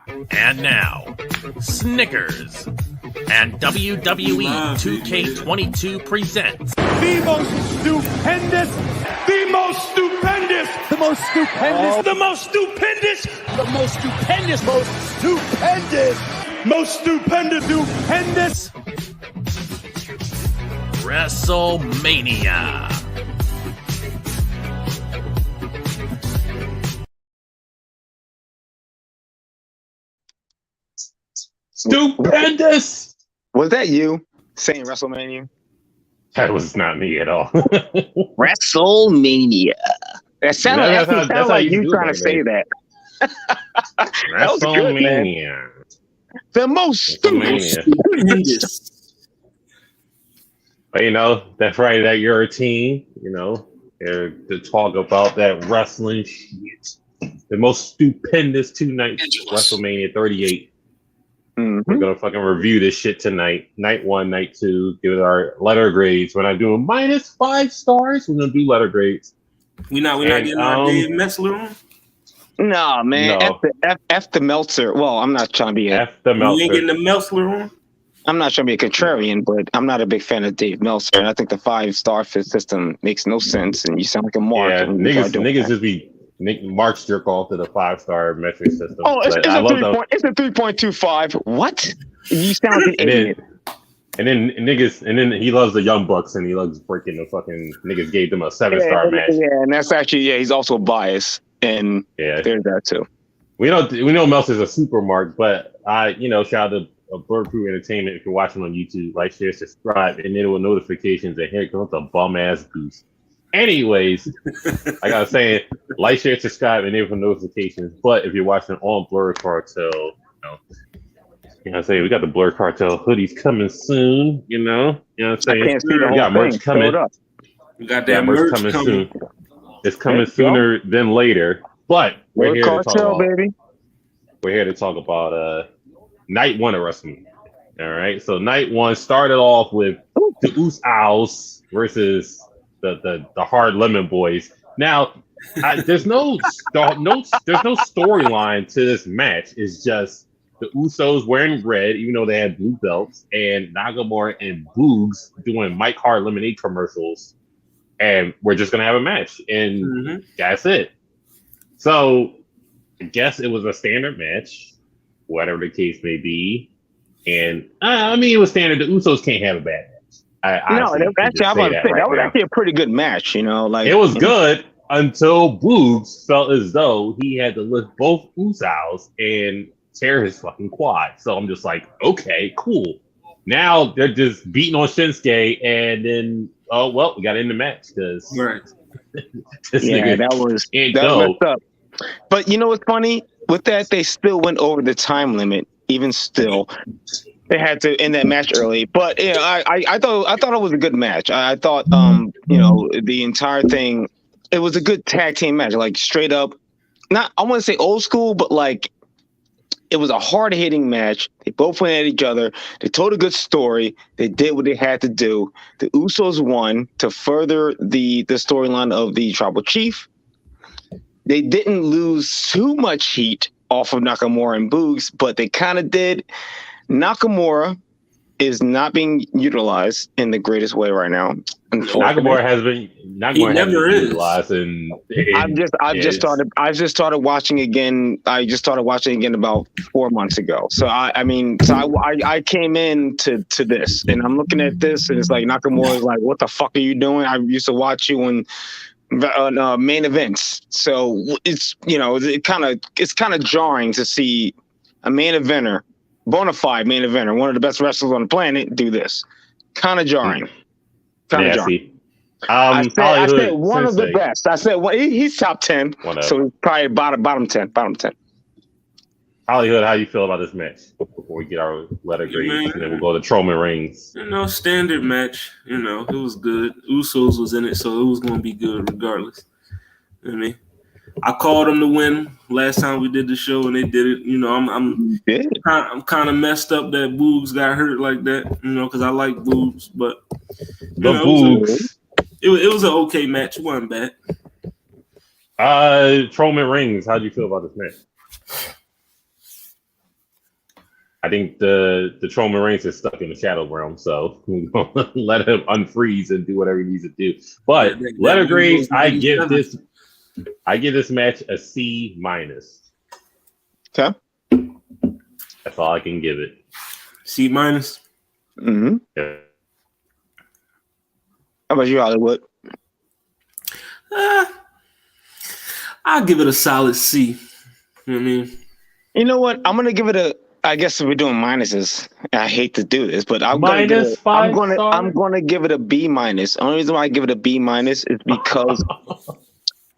And now, Snickers and WWE 2K22 presents the most stupendous, the most stupendous, the most stupendous, the most stupendous, the most stupendous, most stupendous, most stupendous, stupendous Wrestlemania. Stupendous! Was that you saying Wrestlemania? That was not me at all. Wrestlemania. That sounded like you trying to say that. That was good, man. Wrestlemania. The most stupendous. But, you know, that Friday that you're a team, you know, to talk about that wrestling shit. The most stupendous two nights, WrestleMania 38. Mm-hmm. We're gonna fucking review this shit tonight. Night 1, night 2. Give it our letter grades. We're not doing -5 stars. We're gonna do letter grades. We not getting our Dave Metzler on. No, man. No. F the Meltzer. Well, I'm not trying to be F the Meltzer. We ain't getting the Metzler on. I'm not trying to be a contrarian, but I'm not a big fan of Dave Meltzer. And I think the 5-star system makes no sense, and you sound like a mark. Yeah, niggas just be Mark's jerk off to the 5-star metric system. Oh, it's a 3.25. What? You sound like an idiot. And then he loves the Young Bucks, and he loves breaking the fucking niggas gave them a 7-star match. Yeah, and that's actually he's also biased, and there's that too. We know Meltzer's a super mark, but shout out to Bird Crew Entertainment. If you're watching on YouTube, like, share, subscribe, and then with notifications, and here comes the bum ass goose. Anyways, like I was saying, like, share, subscribe, and enable notifications. But if you're watching on Blur Cartel, I say we got the Blur Cartel hoodies coming soon. You know what I'm saying? I can't see the we got whole merch thing. coming. We got that merch coming soon. It's coming sooner than later. But we're here to talk about, baby. We're here to talk about night 1 of WrestleMania. All right. So night 1 started off with the Usos versus the Hard Lemon Boys. Now, there's no storyline to this match. It's just the Usos wearing red, even though they had blue belts, and Nakamura and Boogs doing Mike Hard Lemonade commercials, and we're just gonna have a match, and that's it. So I guess it was a standard match, whatever the case may be, and it was standard. The Usos can't have a bad match. That was actually a pretty good match, it was good until Boogs felt as though he had to lift both Usos and tear his fucking quad. So I'm just like, okay, cool. Now they're just beating on Shinsuke, and then we got in the match because that was messed up. But you know what's funny? With that, they still went over the time limit. Even still, they had to end that match early. But I thought it was a good match. I thought the entire thing, it was a good tag team match. Like, straight up, not, I want to say old school, but like, it was a hard hitting match. They both went at each other. They told a good story. They did what they had to do. The Usos won to further the storyline of the Tribal Chief. They didn't lose too much heat off of Nakamura and Boogs, but they kind of did. Nakamura is not being utilized in the greatest way right now. Nakamura has been utilized, and I just started watching again. I just started watching again about 4 months ago. So I came in to this, and I'm looking at this, and it's like Nakamura is like, "What the fuck are you doing? I used to watch you on main events." So it's it's kind of jarring to see a main eventer, bona fide main eventer, one of the best wrestlers on the planet, do this. Kind of jarring. Jarring. I said one of the best. I said he's top 10, so he's probably bottom 10. Hollywood, how you feel about this match before we get our letter grades, and then we'll go to Trollman Rings? Standard match. It was good. Usos was in it, so it was going to be good regardless. I called them to win last time we did the show, and they did it. I'm kind of messed up that Boogs got hurt like that. Because I like Boogs, but Boogs. It was an okay match. It wasn't bad. Trollman Rings, how do you feel about this match? think the Roman Reigns is stuck in the shadow realm, so we're gonna let him unfreeze and do whatever he needs to do. But letter grade, I give this match a C-. Okay. That's all I can give it. C-. Mm-hmm. Yeah. How about you, Hollywood? I'll give it a solid C. You know what I mean? You know what? I'm gonna give it a. I guess if we're doing minuses, I hate to do this, but I'm gonna give it a B-. The only reason why I give it a B- is because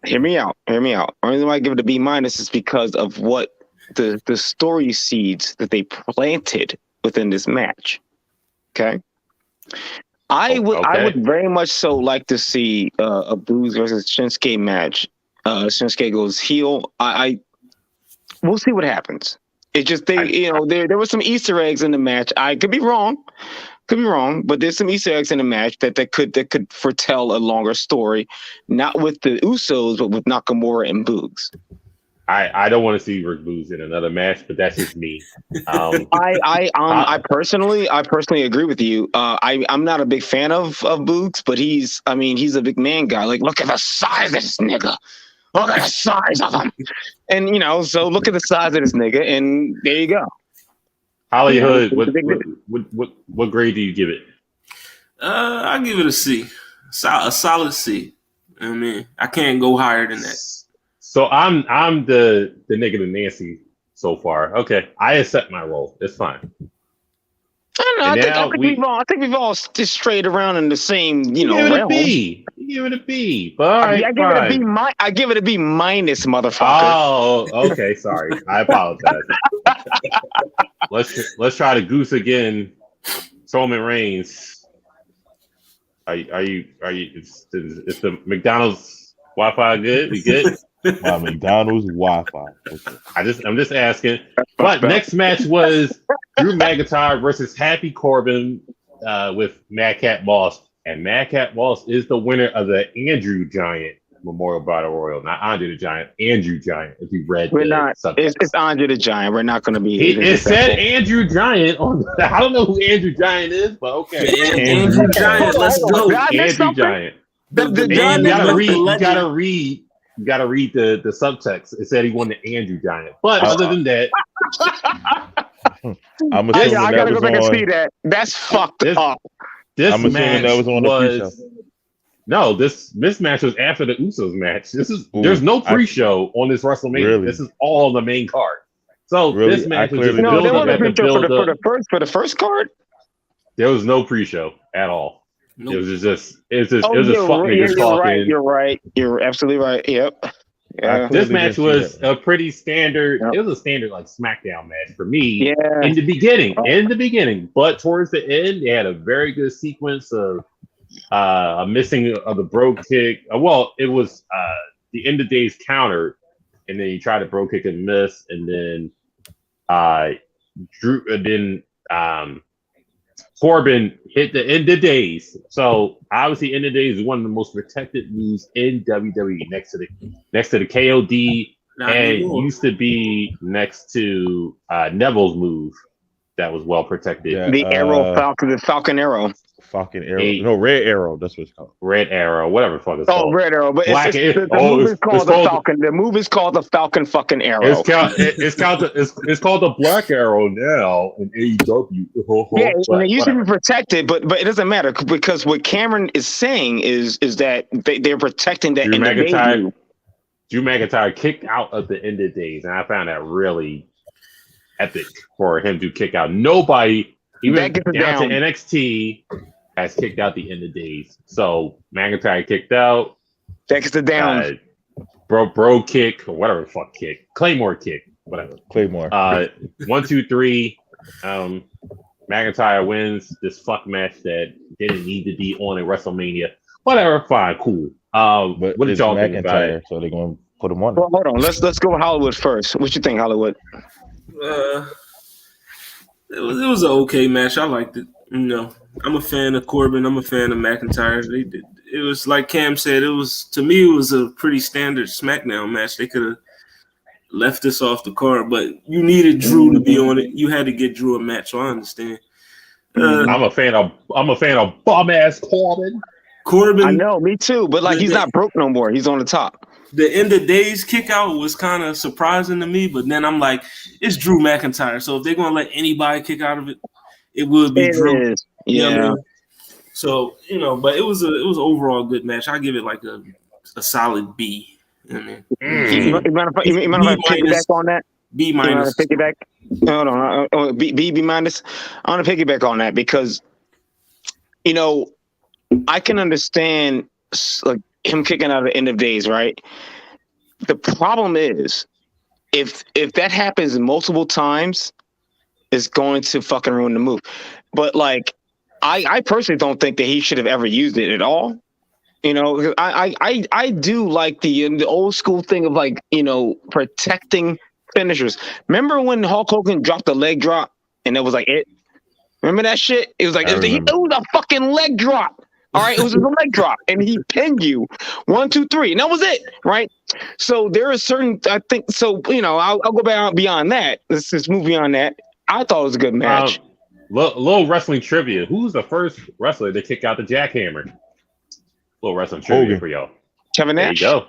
hear me out. The only reason why I give it a B- is because of what the story seeds that they planted within this match. Okay. I would very much so like to see a Boogs versus Shinsuke match. Shinsuke goes heel. We'll see what happens. It's just there were some Easter eggs in the match. I could be wrong, but there's some Easter eggs in the match that could foretell a longer story, not with the Usos, but with Nakamura and Boogs. I don't want to see Rick Boogs in another match, but that's just me. I personally agree with you. I'm not a big fan of Boogs, but he's a big man guy. Like, look at the size of this nigga. Look at the size of him. And so look at the size of this nigga, and there you go. Hollywood, what grade do you give it? I give it a C. A solid C. I mean, I can't go higher than that. So I'm the nigga to Nancy so far. Okay, I accept my role. It's fine. I think we've all just strayed around in the same, realm. You give it a B. But all right, I give it a B-, motherfucker. Oh, okay. Sorry, I apologize. Let's try to goose again. Roman Reigns. Are you? Is the McDonald's Wi-Fi good? We good? McDonald's Wi-Fi. Okay. I'm just asking. But next match was Drew McIntyre versus Happy Corbin with Madcap Moss, and Madcap Moss is the winner of the Andrew Giant Memorial Battle Royal, not Andre the Giant. Andrew Giant. If you read, it's Andre the Giant. We're not going to be. It said Andrew Giant. I don't know who Andrew Giant is, but okay. Andrew Giant. Let's go. Andrew Giant. You gotta read the subtext. It said he won the Andrew Giant. But other than that, I'm assuming I gotta go back and see that. That's fucked up. I'm assuming that was on the pre-show. No, this match was after the Usos match. There's no pre-show on this WrestleMania. Really? This is all the main card. So this match was just build up at the build up. For the first card? There was no pre-show at all. Nope. It was just fuck niggas talking. You're right. You're absolutely right. Yep. Yeah. This match was a pretty standard. Yep. It was a standard like SmackDown match for me in the beginning. But towards the end, they had a very good sequence of a missing of the bro kick. Well, it was the end of days counter, and then he tried to bro kick and miss, and then Corbin hit the end of days. So obviously, end of days is one of the most protected moves in WWE, next to the KOD, and used to be next to Neville's move that was well protected. Yeah, the Falcon Arrow. Falcon Arrow. No, Red Arrow. That's what it's called. Red Arrow, whatever the fuck it's called. Oh, Red Arrow. But the move is called the Falcon. The move is called the Falcon fucking Arrow. It's called the Black Arrow now in AEW. Yeah, and it used to be protected, but it doesn't matter because what Cameron is saying is that they're protecting that. Drew McIntyre kicked out of the end of days, and I found that really epic for him to kick out. Nobody, even down to NXT, has kicked out the end of days. So McIntyre kicked out. That gets it down. Bro kick, or whatever the fuck kick. Claymore kick, whatever. Claymore. 1, 2, 3. McIntyre wins this fuck match that didn't need to be on a WrestleMania. Whatever, fine, cool. But what did y'all think about it? So they're going to put him on. Well, hold on. Let's go with Hollywood first. What you think, Hollywood? It was an okay match. I liked it. I'm a fan of Corbin. I'm a fan of McIntyre. It was like Cam said. It was a pretty standard SmackDown match. They could have left this off the card, but you needed Drew to be on it. You had to get Drew a match, so I understand. I'm a fan of bum ass Corbin. I know, me too. But like, he's not broke no more. He's on the top. The end of days kick out was kind of surprising to me, but then I'm like, it's Drew McIntyre, so if they're gonna let anybody kick out of it, it would be Drew. Yeah. You know what I mean? So but it was an overall good match. I give it like a solid B. You know what I mean? You mind if I piggyback on that? B minus. Piggyback. Hold on. B minus. I want to piggyback on that because I can understand like him kicking out at the end of days, right? The problem is if that happens multiple times, it's going to fucking ruin the move. But like, I personally don't think that he should have ever used it at all. I do like the old school thing of like, protecting finishers. Remember when Hulk Hogan dropped the leg drop and that was like it? Remember that shit? It was like, it was a fucking leg drop. All right, it was a leg drop, and he pinned you 1, 2, 3, and that was it, right? So there are certain, I think, so I'll go back beyond that. Let's just move beyond that. I thought it was a good match. Little wrestling trivia: who's the first wrestler to kick out the jackhammer? Little wrestling trivia for y'all. Kevin Nash. There you go.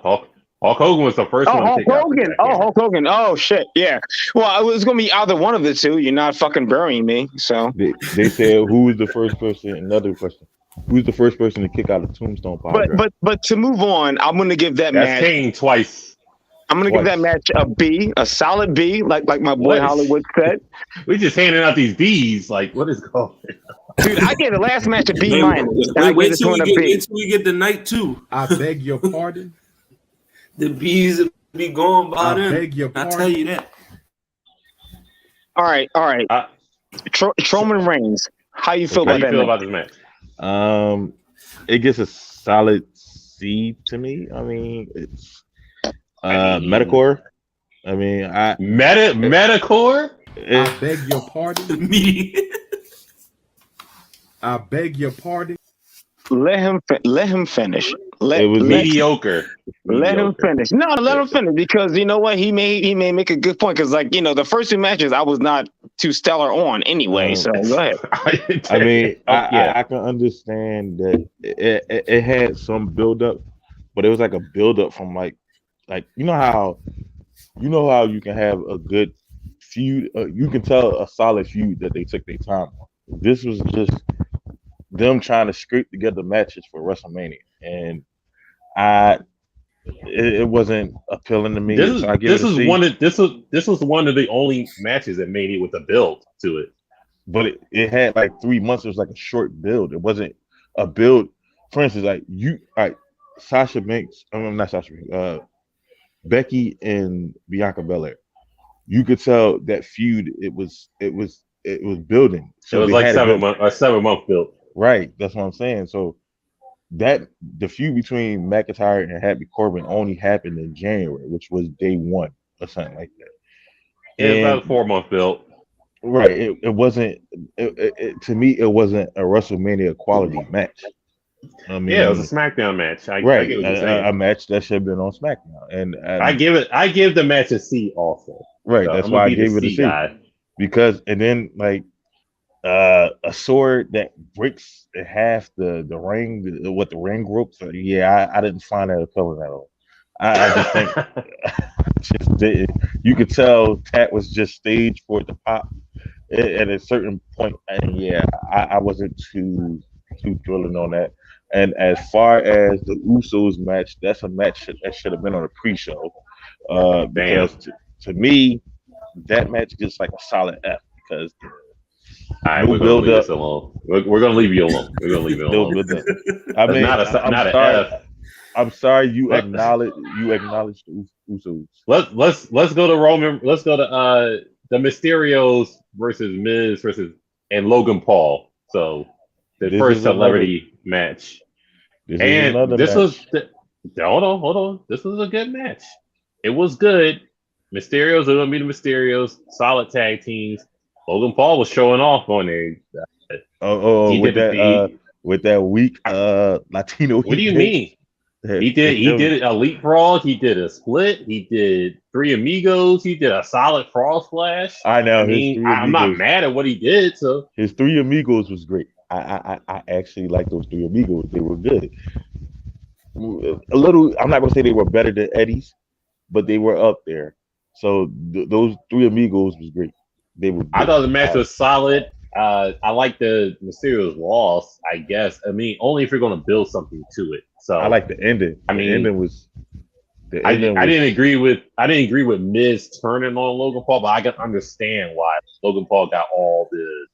Hulk Hogan was the first one to kick out the jackhammer. Hulk Hogan. Oh shit, yeah. Well, it was gonna be either one of the two. You're not fucking burying me. So they said who was the first person? Another question. Who's the first person to kick out a Tombstone Pile? But to move on, I'm gonna give that match. That's Kane twice. I'm gonna give that match a B, a solid B, like my boy Hollywood said. We just handing out these B's. Like, what is going on? Dude, I gave the last match a B minus. Wait till we get the night 2. I beg your pardon. The B's will be going by then. I beg your pardon. I tell you that. All right. Strowman Reigns. How you feel about that? How you feel about this match? It gets a solid C to me. I mean, it's Metacore. I mean, Metacore. I beg your pardon. Me. I beg your pardon. Let him finish. It was mediocre. Let him finish. No, let him finish because you know what? He may make a good point because like the first 2 matches I was not too stellar on anyway. So go ahead. I mean, I can understand that it had some build up, but it was like a build up from like you know how you can have a good feud. You can tell a solid feud that they took their time on. This was just them trying to scrape together matches for WrestleMania, and it wasn't appealing to me. This was one of the only matches that made it with a build to it. But it had like 3 months. It was like a short build. It wasn't a build. For instance, Sasha Banks. I'm not Sasha Banks. Becky and Bianca Belaire. You could tell that feud. It was building. So it was like a 7-month build. Right, that's what I'm saying. So that the feud between McIntyre and Happy Corbin only happened in January, which was day 1 or something like that. It was about a 4-month build. Right. It wasn't. To me, it wasn't a WrestleMania quality match. I mean, it was a SmackDown match. I get what you're saying. A match that should have been on SmackDown, and I give the match a C also. Right, so that's why I gave it a C. Because and then like. A sword that breaks in half the ring with the ring ropes. Yeah, I didn't find that appealing at all. I just think just didn't. You could tell Tat was just staged for it to pop at a certain point, and I wasn't too thrilling on that. And as far as the Usos match, that's a match that should have been on a pre-show. Because to me, that match gets like a solid F because. All right, we're gonna leave this alone. We're gonna leave you alone. We're gonna leave it alone. I mean, not an F. I'm sorry. You acknowledge the Usos. Let's go to Roman. Let's go to the Mysterios versus Miz and Logan Paul. So the first celebrity match. Hold on. This was a good match. It was good. Mysterios are gonna be the Mysterios. Solid tag teams. Logan Paul was showing off on there. With that weak Latino. What do you mean? He did a leapfrog. He did a split. He did 3 amigos. He did a solid frog splash. I know. I mean, I'm not mad at what he did. So his 3 amigos was great. I actually like those 3 amigos. They were good. A little. I'm not gonna say they were better than Eddie's, but they were up there. So those 3 amigos was great. They were. Good. I thought the match was solid. I like the Mysterio's loss. I guess. I mean, only if you're gonna build something to it. So I like the ending. I mean, the ending was. I didn't agree with Miz turning on Logan Paul, but I can understand why Logan Paul got all the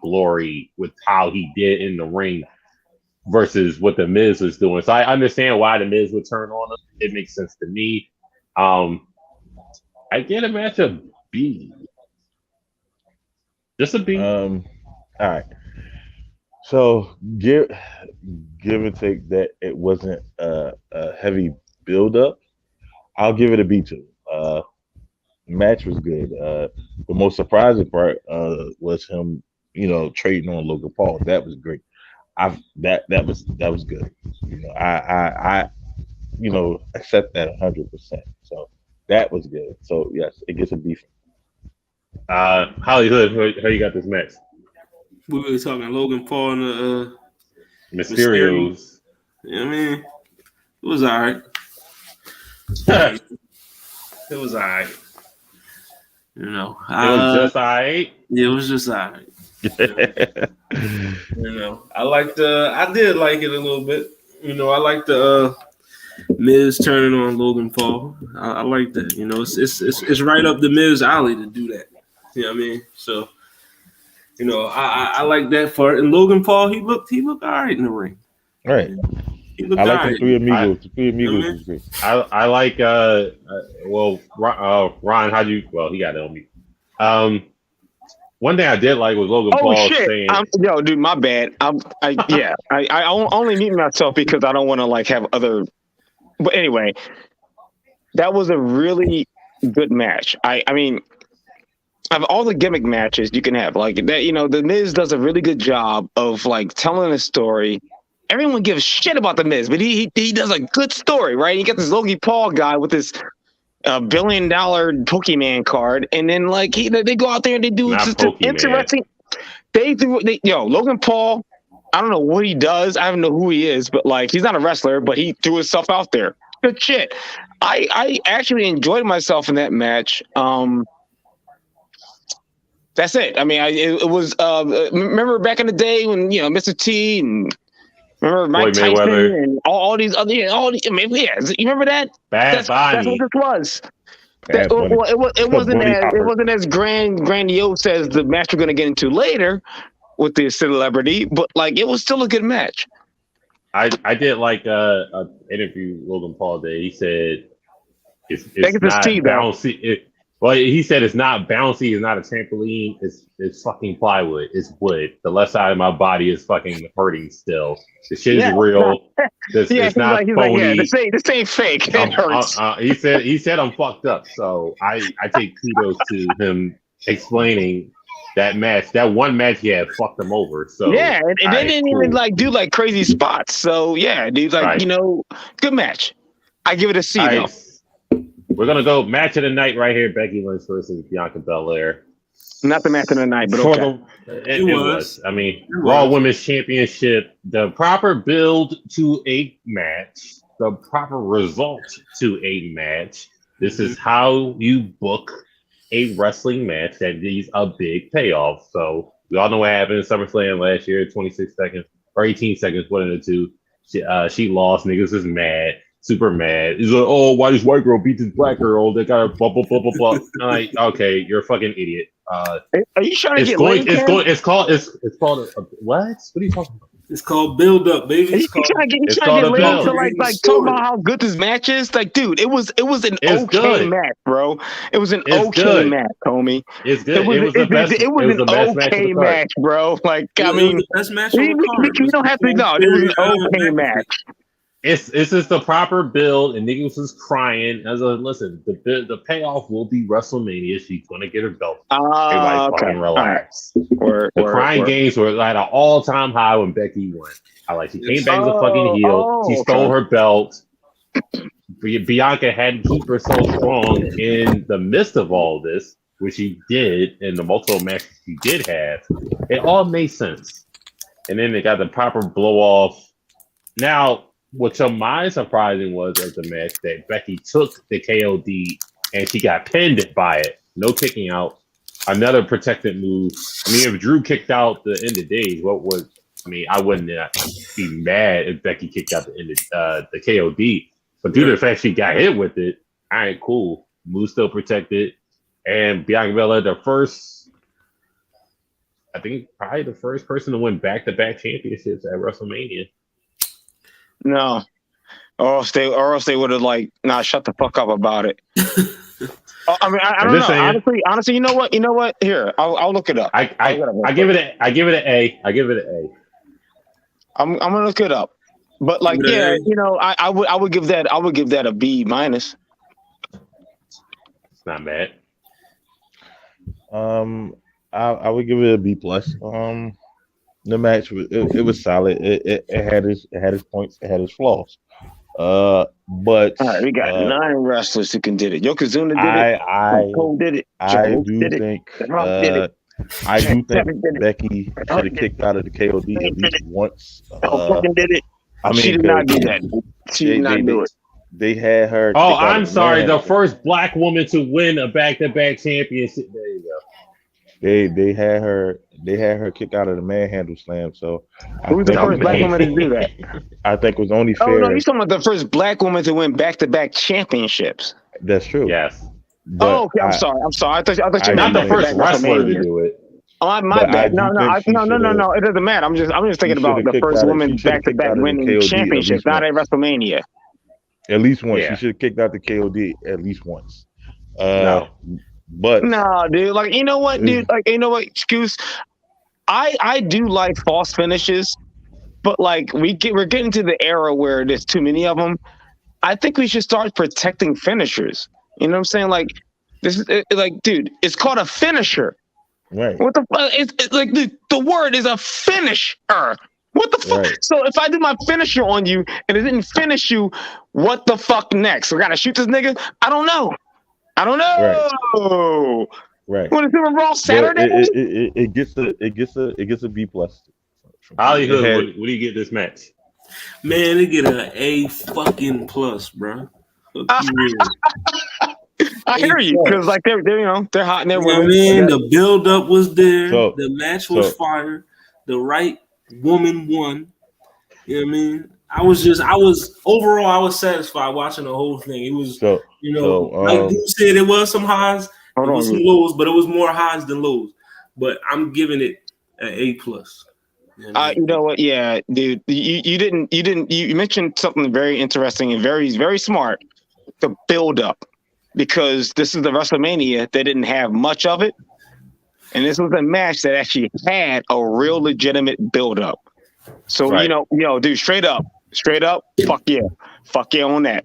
glory with how he did in the ring versus what the Miz was doing. So I understand why the Miz would turn on him. It makes sense to me. I get a match of B. Just a B. All right. So give and take that it wasn't a heavy build up. I'll give it a B too. Match was good. The most surprising part was him, trading on Logan Paul. That was great. That was good. I accept that 100%. So that was good. So yes, it gets a B. Hollywood, how you got this match? We were talking Logan Paul and the Mysterios. Yeah, I mean, it was all right. It was all right. It was just all right. Yeah, it was just all right. I did like it a little bit. I like the Miz turning on Logan Paul. I like that. It's right up the Miz alley to do that. You know what I mean? So, I like that part. And Logan Paul, he looked all right in the ring. Right. He looked I like all right. the 3 amigos. The 3 amigos was great. I like Ron, how'd you? Well, he got it on me. One thing I did like was Logan Paul saying, dude, my bad. I only mute myself because I don't want to have other. But anyway, that was a really good match. I mean, of all the gimmick matches you can have, like that, the Miz does a really good job of telling a story. Everyone gives shit about the Miz, but he does a good story, right? You got this Logan Paul guy with this $1 billion Pokemon card, and then they go out there and they do just an interesting. Logan Paul. I don't know what he does. I don't know who he is, but he's not a wrestler, but he threw himself out there. Good shit. I actually enjoyed myself in that match. That's it. I mean, it was. Remember back in the day when Mr. T and remember Mike Tyson Mayweather. And all these other. You remember that? That's what this was. It wasn't as grandiose as the match we're going to get into later with the celebrity, but it was still a good match. I did an interview with Logan Paul today. He said it's not bouncy. He said it's not bouncy. It's not a trampoline. It's fucking plywood. It's wood. The left side of my body is fucking hurting still. The shit is real. It's not phony. This ain't fake. It hurts. He said I'm fucked up. So I take kudos to him explaining that match. That one match he had fucked him over. So yeah, and they didn't even do crazy spots. So yeah, dude, good match. I give it a C though. We're gonna go match of the night right here. Becky Lynch versus Bianca Belaire. Not the match of the night, but okay. It was. I mean, Raw Women's Championship. The proper build to a match. The proper result to a match. This is how you book a wrestling match that needs a big payoff. So we all know what happened in SummerSlam last year. 26 seconds or 18 seconds. One of the two. She lost. Niggas is mad. Super mad. He's like, oh, why this white girl beat this black girl? They got her blah blah blah blah blah. I'm like, okay, you're a fucking idiot. Are you trying to get It's called what? What are you talking about? It's called build up, baby. You trying to get laid to talk about how good this match is? Dude, it was an okay match, bro. It was an okay match, homie. It's good. It was the best. It was an okay match, bro. I mean, the best match you don't have to know. It was an okay match. It's just the proper build, and niggas was crying. I was like, listen, the payoff will be WrestleMania. She's gonna get her belt. Everybody fucking relax. Right. The crying games were at an all-time high when Becky won. She came back as a fucking heel. She stole her belt. Bianca had to keep her so strong in the midst of all this, which she did in the multiple matches she did have. It all made sense. And then they got the proper blow off. Now, what your mind surprising was of the match that Becky took the KOD and she got pinned by it. No kicking out. Another protected move. I mean, if Drew kicked out the end of days, I wouldn't be mad if Becky kicked out the end of the KOD. But due to the fact she got hit with it, all right, cool. Move still protected. And Bianca Belair, probably the first person to win back-to-back championships at WrestleMania. No. Or else they would have shut the fuck up about it. I don't know. Honestly, you know what? Here, I'll look it up. I give it an A. I'm gonna look it up. But I would give that a B minus. It's not bad. I would give it a B plus. The match it was solid. It had its points. It had its flaws. But all right, we got 9 wrestlers who can did it. Yokozuna did it. Cole did it. I do think Becky should have kicked out of the KOD at least once. Did it. She did not do that. She did not do it. They had her. Oh, I'm sorry. The first black woman to win a back-to-back championship. There you go. They had her kick out of the manhandle slam. So who was the first black woman to do that? I think it was only fair. Oh no, you're talking about the first black woman to win back-to-back championships. That's true. Yes. Okay. I'm sorry. I thought you not meant the first wrestler to do it. Oh, my bad. No. It doesn't matter. I'm just thinking about the first woman back-to-back winning championships, not at WrestleMania. At least once. Yeah. She should have kicked out the KOD at least once. No. But no, dude. You know what, dude? Excuse. I do like false finishes, but we're getting to the era where there's too many of them. I think we should start protecting finishers. You know what I'm saying? This is dude. It's called a finisher. Right. What the fuck? It's the word is a finisher. What the fuck? Right. So if I do my finisher on you and it didn't finish you, what the fuck next? We gotta shoot this nigga? I don't know. Right. What is it, Raw Saturday? It gets a B plus. Hollywood, what do you get this match? Man, they get an A fucking plus, bro. I hear you because they're hot and they're winning. The build up was there. The match was fire. The right woman won. You know what I mean? I was satisfied watching the whole thing. It was, like you said, it was some highs, it was some lows, but it was more highs than lows. But I'm giving it an A plus. You know what? Yeah, dude. You mentioned something very interesting and very, very smart. The build up, because this is the WrestleMania. They didn't have much of it, and this was a match that actually had a real legitimate build up. So dude, straight up, fuck yeah on that.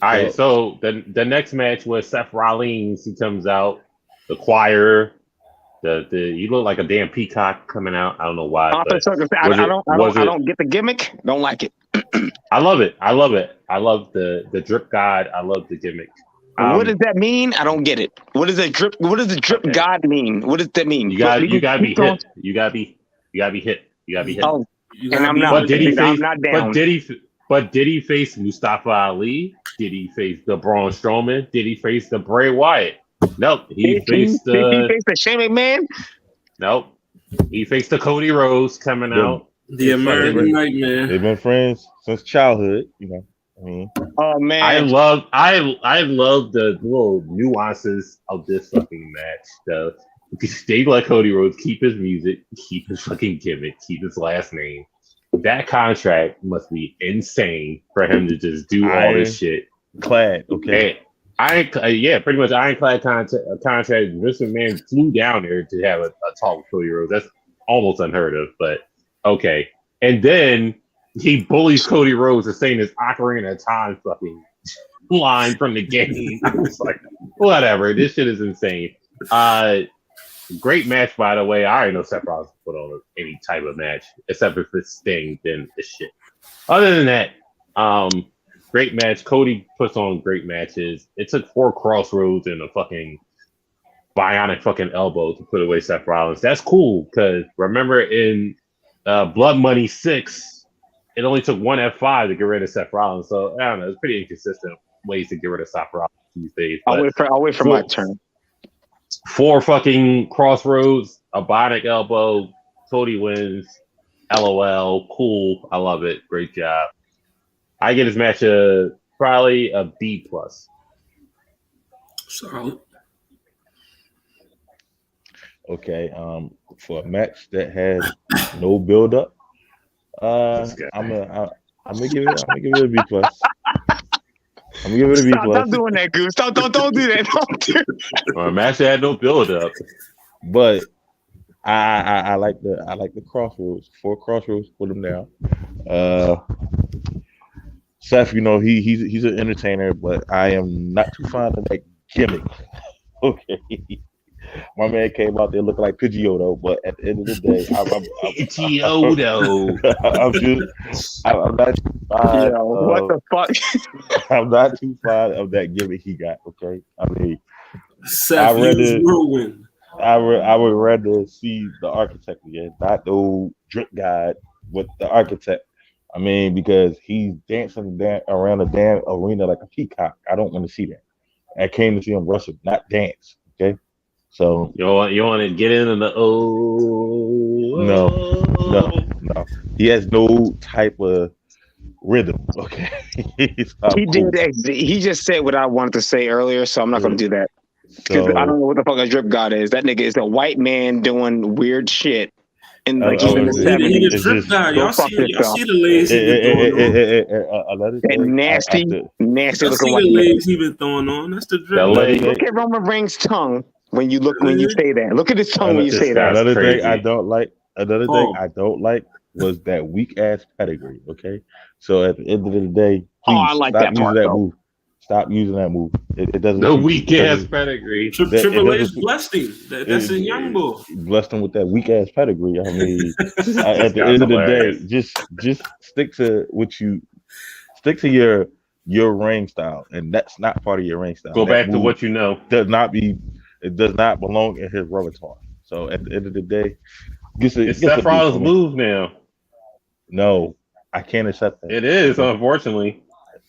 All right, so the next match was Seth Rollins. He comes out, the choir. You look like a damn peacock coming out. I don't know why. I don't get the gimmick. Don't like it. I love it. I love the drip god. I love the gimmick. What does that mean? I don't get it. What does the drip god mean? What does that mean? You gotta be hit. You gotta be hit. Oh, and I'm not. I'm not down. But did he face Mustafa Ali? Did he face the Braun Strowman? Did he face the Bray Wyatt? Nope. He faced the Shane McMahon? Nope. He faced the Cody Rhodes coming out. The American Nightmare. They've been friends since childhood, Oh man. I love the little nuances of this fucking match. They let Cody Rhodes keep his music, keep his fucking gimmick, keep his last name. That contract must be insane for him to just do all this shit. Clad, okay. Pretty much ironclad contract. Vince McMahon flew down there to have a talk with Cody Rhodes. That's almost unheard of, but okay. And then he bullies Cody Rhodes and saying this Ocarina of Time fucking line from the game. I was like, whatever. This shit is insane. Great match, by the way. I already know Seth Rollins put on any type of match, except if it's Sting, then it's shit. Other than that, great match. Cody puts on great matches. It took 4 crossroads and a fucking bionic fucking elbow to put away Seth Rollins. That's cool, because remember in Blood Money 6, it only took 1 F5 to get rid of Seth Rollins. So, I don't know. It's pretty inconsistent ways to get rid of Seth Rollins these days. I'll wait for my turn. 4 fucking crossroads, a bionic elbow, Cody wins. LOL, cool. I love it. Great job. I give this match probably a B+. Solid. Okay, for a match that has no build up, I'm gonna give it a B+. I'm gonna give it a B+. Stop doing that, Goose. Don't do that. Don't do that. A match that had no build up. But I like the crossroads. 4 crossroads, put them down. Seth, he's an entertainer, but I am not too fond of that gimmick. Okay. My man came out there looking like Pidgeotto, but at the end of the day, I'm not too fond. What the fuck? I'm not too fond of that gimmick he got. Okay, I mean, Seth whirlwind. I would rather see the architect again, not the old drip guy with the architect. I mean, because he's dancing around the damn arena like a peacock. I don't want to see that. I came to see him wrestle, not dance. Okay. So you want to get into the no. He has no type of rhythm. Okay, he just said what I wanted to say earlier, so I'm not going to do that because I don't know what the fuck a drip god is. That nigga is a white man doing weird shit. And like he's a drip guy. Y'all see the legs nasty looking white legs he been throwing on. That's the drip. Look at Roman Reigns' tongue. When you say that, look at his tongue when you say that. Another thing I don't like was that weak ass pedigree. Okay, so at the end of the day, I like that part. Stop using that move. It doesn't. No weak ass pedigree. Triple H blessed him. That's a young boy. Blessed him with that weak ass pedigree. I mean, at the end of the day, just stick to stick to your ring style, and that's not part of your ring style. Go back to what you know. It does not belong in his repertoire. So at the end of the day, it's Seth Rollins' move now. No, I can't accept that. It is, unfortunately.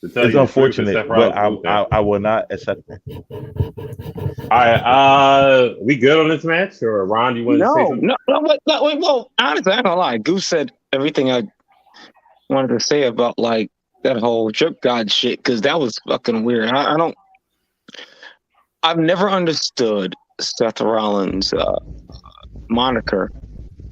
It's unfortunate, but I will not accept it. All right, we good on this match, or Ron? Do you want to say something? No. Well, honestly, I'm not gonna lie. Goose said everything I wanted to say about like that whole drip god shit because that was fucking weird. I've never understood Seth Rollins' moniker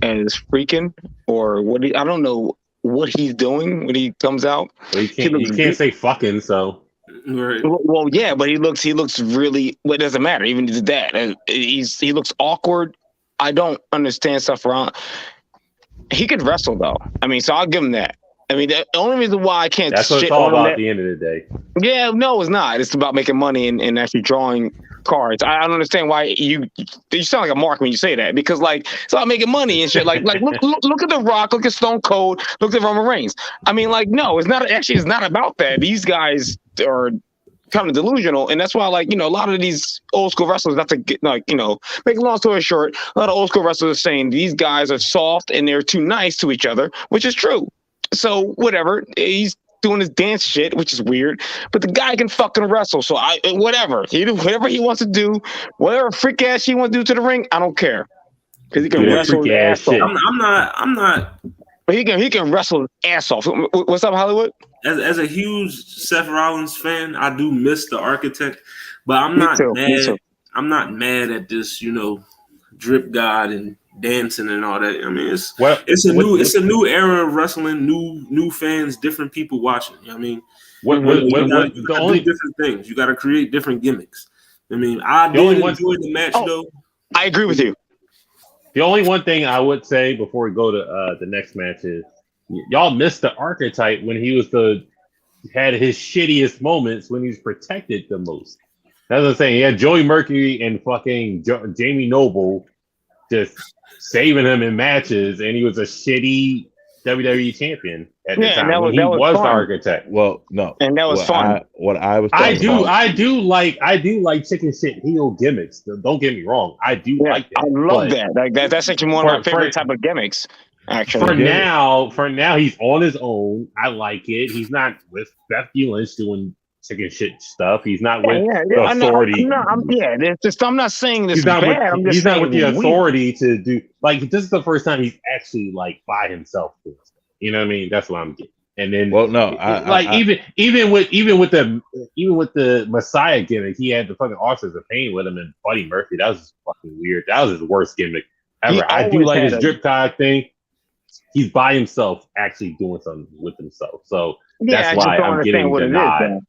as freaking or what. I don't know what he's doing when he comes out. Well, you can't say fucking, so. Right. Well, yeah, but he looks really. Well, it doesn't matter. Even that, he looks awkward. I don't understand Seth Rollins. He could wrestle though. I mean, so I'll give him that. I mean, the only reason why I can't. That's what it's all about at the end of the day. Yeah, no, it's not. It's about making money and actually drawing cards. I don't understand why you sound like a mark when you say that because like it's about making money and shit. Like look at The Rock, look at Stone Cold, look at Roman Reigns. I mean, like no, it's not. Actually, it's not about that. These guys are kind of delusional, and that's why like a lot of these old school wrestlers, not to get make a long story short, a lot of old school wrestlers are saying these guys are soft and they're too nice to each other, which is true. So whatever, he's doing his dance shit, which is weird, but the guy can fucking wrestle. So whatever he wants to do, whatever freak ass he wants to do to the ring, I don't care because he can wrestle his ass off. I'm not. But he can wrestle his ass off. What's up, Hollywood? As a huge Seth Rollins fan, I do miss the architect, but I'm not mad. I'm not mad at this, drip god and dancing and all that. I mean, it's a new era of wrestling, new fans, different people watching. I mean, you gotta do different things. You got to create different gimmicks. I mean, I did enjoy the match though. I agree with you. The only one thing I would say before we go to the next match is y'all missed the archetype when he was had his shittiest moments when he's protected the most. That's what I'm saying. He had Joey Mercury and fucking Jamie Noble just saving him in matches, and he was a shitty WWE champion at the time. He was the architect. Well, no, and that was fun. I do like chicken shit heel gimmicks. Don't get me wrong. I do like that. I love that. Like that's actually one of my favorite type of gimmicks. Actually, for now, he's on his own. I like it. He's not with Becky Lynch doing chicken shit stuff. He's not with the authority. I'm not saying this he's not bad. He's not with the authority to do. Like, this is the first time he's actually like by himself. You know what I mean? That's what I'm getting. And then, well, no, even with the Messiah gimmick, he had the fucking Authors of Pain with him and Buddy Murphy. That was fucking weird. That was his worst gimmick ever. I do like his drip card thing. He's by himself, actually doing something with himself. So that's why I'm getting the nod.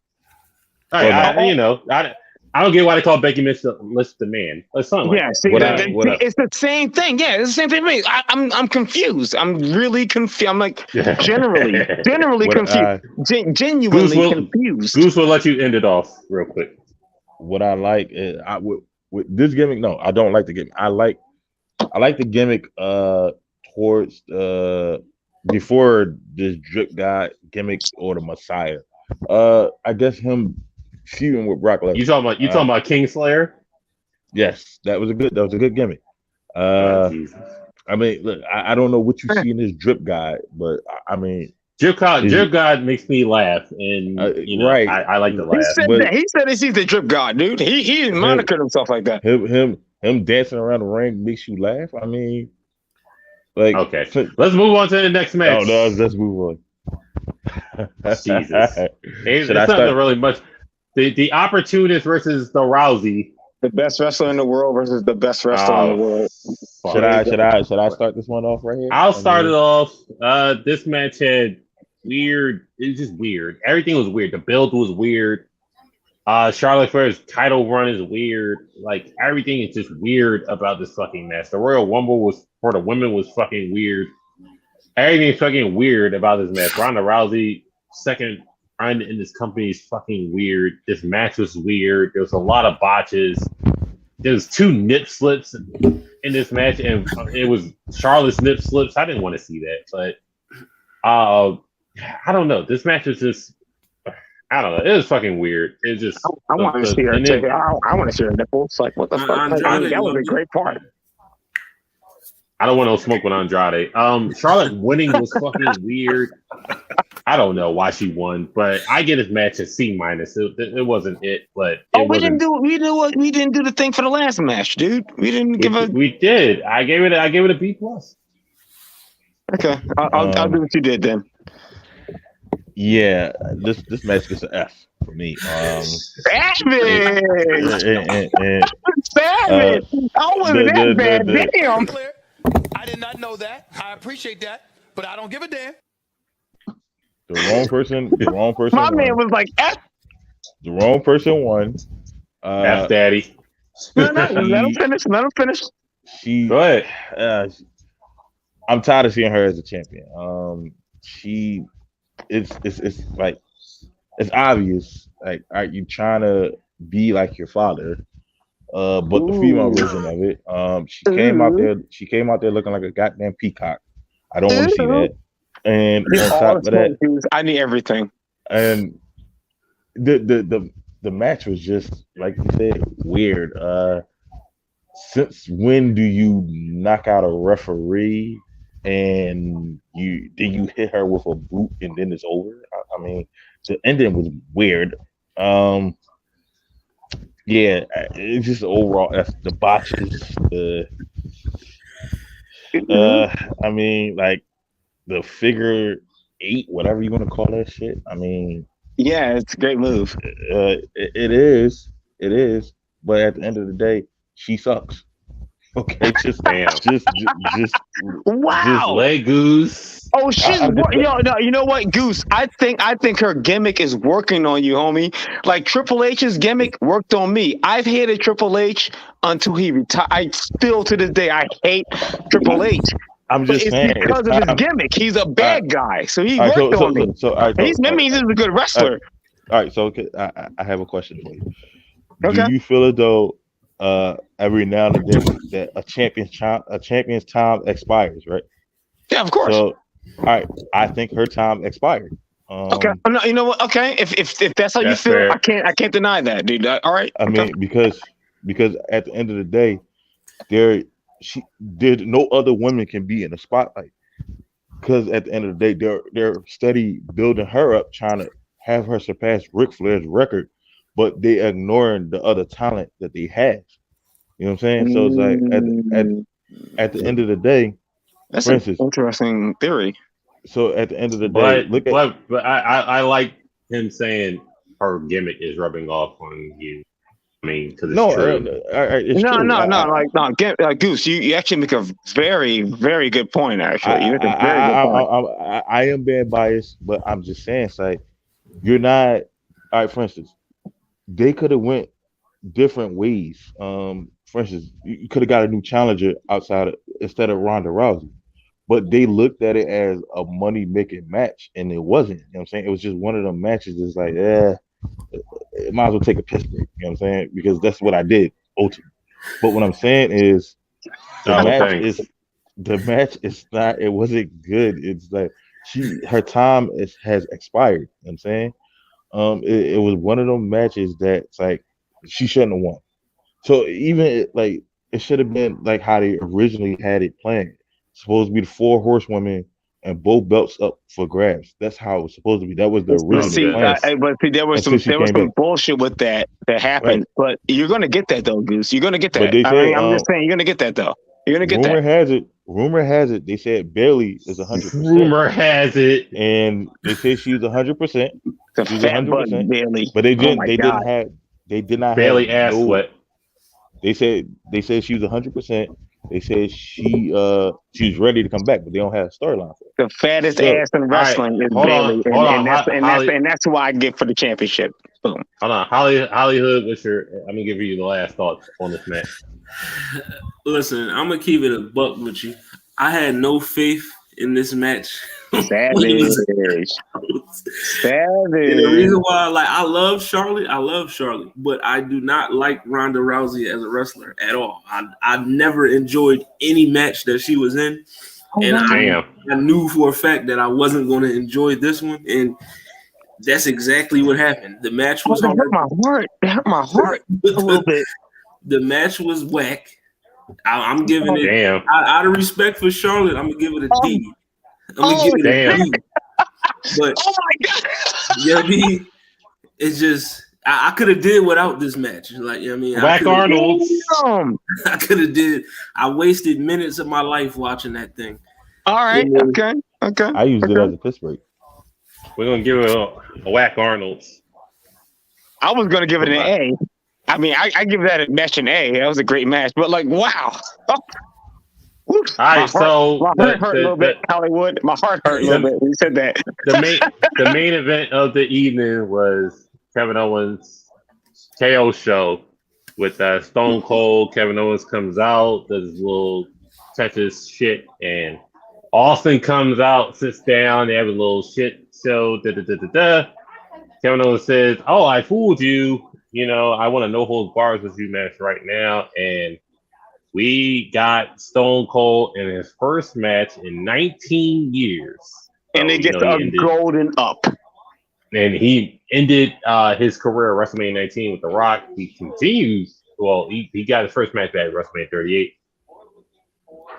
I don't get why they call Becky Lynch the man or something. Yeah, it's the same thing. Yeah, it's the same thing for me. I'm confused. I'm really confused. I'm like generally confused. Genuinely confused. Goose will let you end it off real quick. What I like is with this gimmick. No, I don't like the gimmick. I like the gimmick towards before this drip guy gimmick or the Messiah. I guess him feuding with Brock Lesnar. You talking about Kingslayer? Yes, that was a good gimmick. I mean, look, I don't know what you see in this drip guy, but I mean, drip god makes me laugh, and right. I like to laugh. He said he's the drip god, dude. He monikered himself like that. Him dancing around the ring makes you laugh. I mean, like, okay, let's move on to the next match. No, let's move on. Jesus, it's not really much. The Opportunist versus the Rousey. The best wrestler in the world versus the best wrestler in the world. Should I start this one off right here? I'll start it off. This match had weird. It was just weird. Everything was weird. The build was weird. Charlotte Flair's title run is weird. Like, everything is just weird about this fucking match. The Royal Rumble for the women was fucking weird. Everything's fucking weird about this match. Ronda Rousey, second run in this company, is fucking weird. This match was weird. There was a lot of botches. There was 2 nip slips in this match, and it was Charlotte's nip slips. I didn't want to see that, but I don't know. This match was just, I don't know. It was fucking weird. It just. I want to see her. I want to see her nipples. Like, what the fuck? That was a great part. I don't want no smoke with Andrade. Charlotte winning was fucking weird. I don't know why she won, but I get this match a C-. It wasn't it, but we didn't do the thing for the last match, dude. We didn't give a. We did. I gave it a B+. Okay, I'll do what you did then. Yeah, this match gets an F for me. Savage. I wasn't that bad. Damn. I did not know that. I appreciate that, but I don't give a damn. The wrong person. My man was like F. The wrong person won. F daddy. No, let him finish. Go ahead. I'm tired of seeing her as a champion. It's like, it's obvious. Like, are you trying to be like your father? But the female version of it, she came out there looking like a goddamn peacock. I don't want to see that. And on top of that, I need everything. And the match was just, like you said, weird. Since when do you knock out a referee and you hit her with a boot and then it's over? I mean, the ending was weird. Yeah, it's just overall, that's the botches. I mean, like, the figure 8, whatever you want to call that shit. I mean, yeah, it's a great move. It is. But at the end of the day, she sucks. Okay, just wow. Just leg Goose. Oh, she's you know what, Goose? I think her gimmick is working on you, homie. Like, Triple H's gimmick worked on me. I've hated Triple H until he retired. I still, to this day, I hate Triple H. I'm But just it's saying because of his gimmick. He's a bad guy, so he worked on me. That means he's a good wrestler. All right, so I have a question for you. Okay. Do you feel as though every now and then that a champion's time expires, right? Yeah, of course. So, all right, I think her time expired. Okay, no, you know what? Okay, if that's how you feel, fair. I can't deny that, dude. All right. I mean, because at the end of the day, there's no other women can be in the spotlight. Because at the end of the day, they're steady building her up, trying to have her surpass Ric Flair's record, but they ignoring the other talent that they have. You know what I'm saying? So it's like at the end of the day, That's for an instance, interesting theory. So at the end of the day, but I like him saying her gimmick is rubbing off on you. I mean, because it's true. It's true. Goose, you actually make a very, very good point. Actually, you make a very good point. I am being biased, but I'm just saying, it's like you're not. All right, for instance, they could have went different ways. For instance, you could have got a new challenger instead of Ronda Rousey. But they looked at it as a money-making match, and it wasn't. You know what I'm saying? It was just one of them matches that's like, it might as well take a piss break. You know what I'm saying? Because that's what I did, ultimately. But what I'm saying is, the match is not. It wasn't good. It's like her time has expired. You know what I'm saying? It was one of them matches that's like she shouldn't have won. So even like it should have been like how they originally had it planned. Supposed to be the 4 horsewomen and both belts up for grabs. That's how it was supposed to be. That was the original plan. But there was some bullshit with that happened. Right. But you're gonna get that though, Goose. You're gonna get that. I'm just saying, you're gonna get that though. You're gonna get that. Rumor has it. They said Bailey is 100%. Rumor has it, and they say she's 100%. She's 100%. Bailey. But they did not. Bailey asked what. They said she was 100%. They said she's ready to come back, but they don't have a storyline for it. The fattest ass in wrestling is Bailey, and that's who I get for the championship. Boom. Hold on, Hollywood. I'm gonna give you the last thoughts on this match. Listen, I'm gonna keep it a buck with you. I had no faith in this match. Savage. And the reason why, I love Charlotte, but I do not like Ronda Rousey as a wrestler at all. I've never enjoyed any match that she was in, and I knew for a fact that I wasn't going to enjoy this one, and that's exactly what happened. The match was hard. It hurt my heart a little bit. The match was whack. I'm giving it out of respect for Charlotte. I'm gonna give it a D. I'm gonna give it a D. But oh my god, yeah, B, it's just I could have did without this match. Like, you know what I mean, Black Arnold. I could have did. I wasted minutes of my life watching that thing. All right, okay. I used it as a piss break. We're gonna give it a whack Arnold's. I was gonna give it an A. I mean, I give that a match an A. That was a great match, but wow. All right, my heart hurt a little bit, Hollywood. My heart hurt a little bit when you said that. The main event of the evening was Kevin Owens' KO show with Stone Cold. Kevin Owens comes out, does his little Tetris shit, and Austin comes out, sits down. They have a little shit show. Kevin Owens says, "Oh, I fooled you. I want a no holds bars with you match right now." And we got Stone Cold in his first match in 19 years. And it gets a golden up. And he ended his career at WrestleMania 19 with The Rock. He continues. Well, he got his first match back at WrestleMania 38.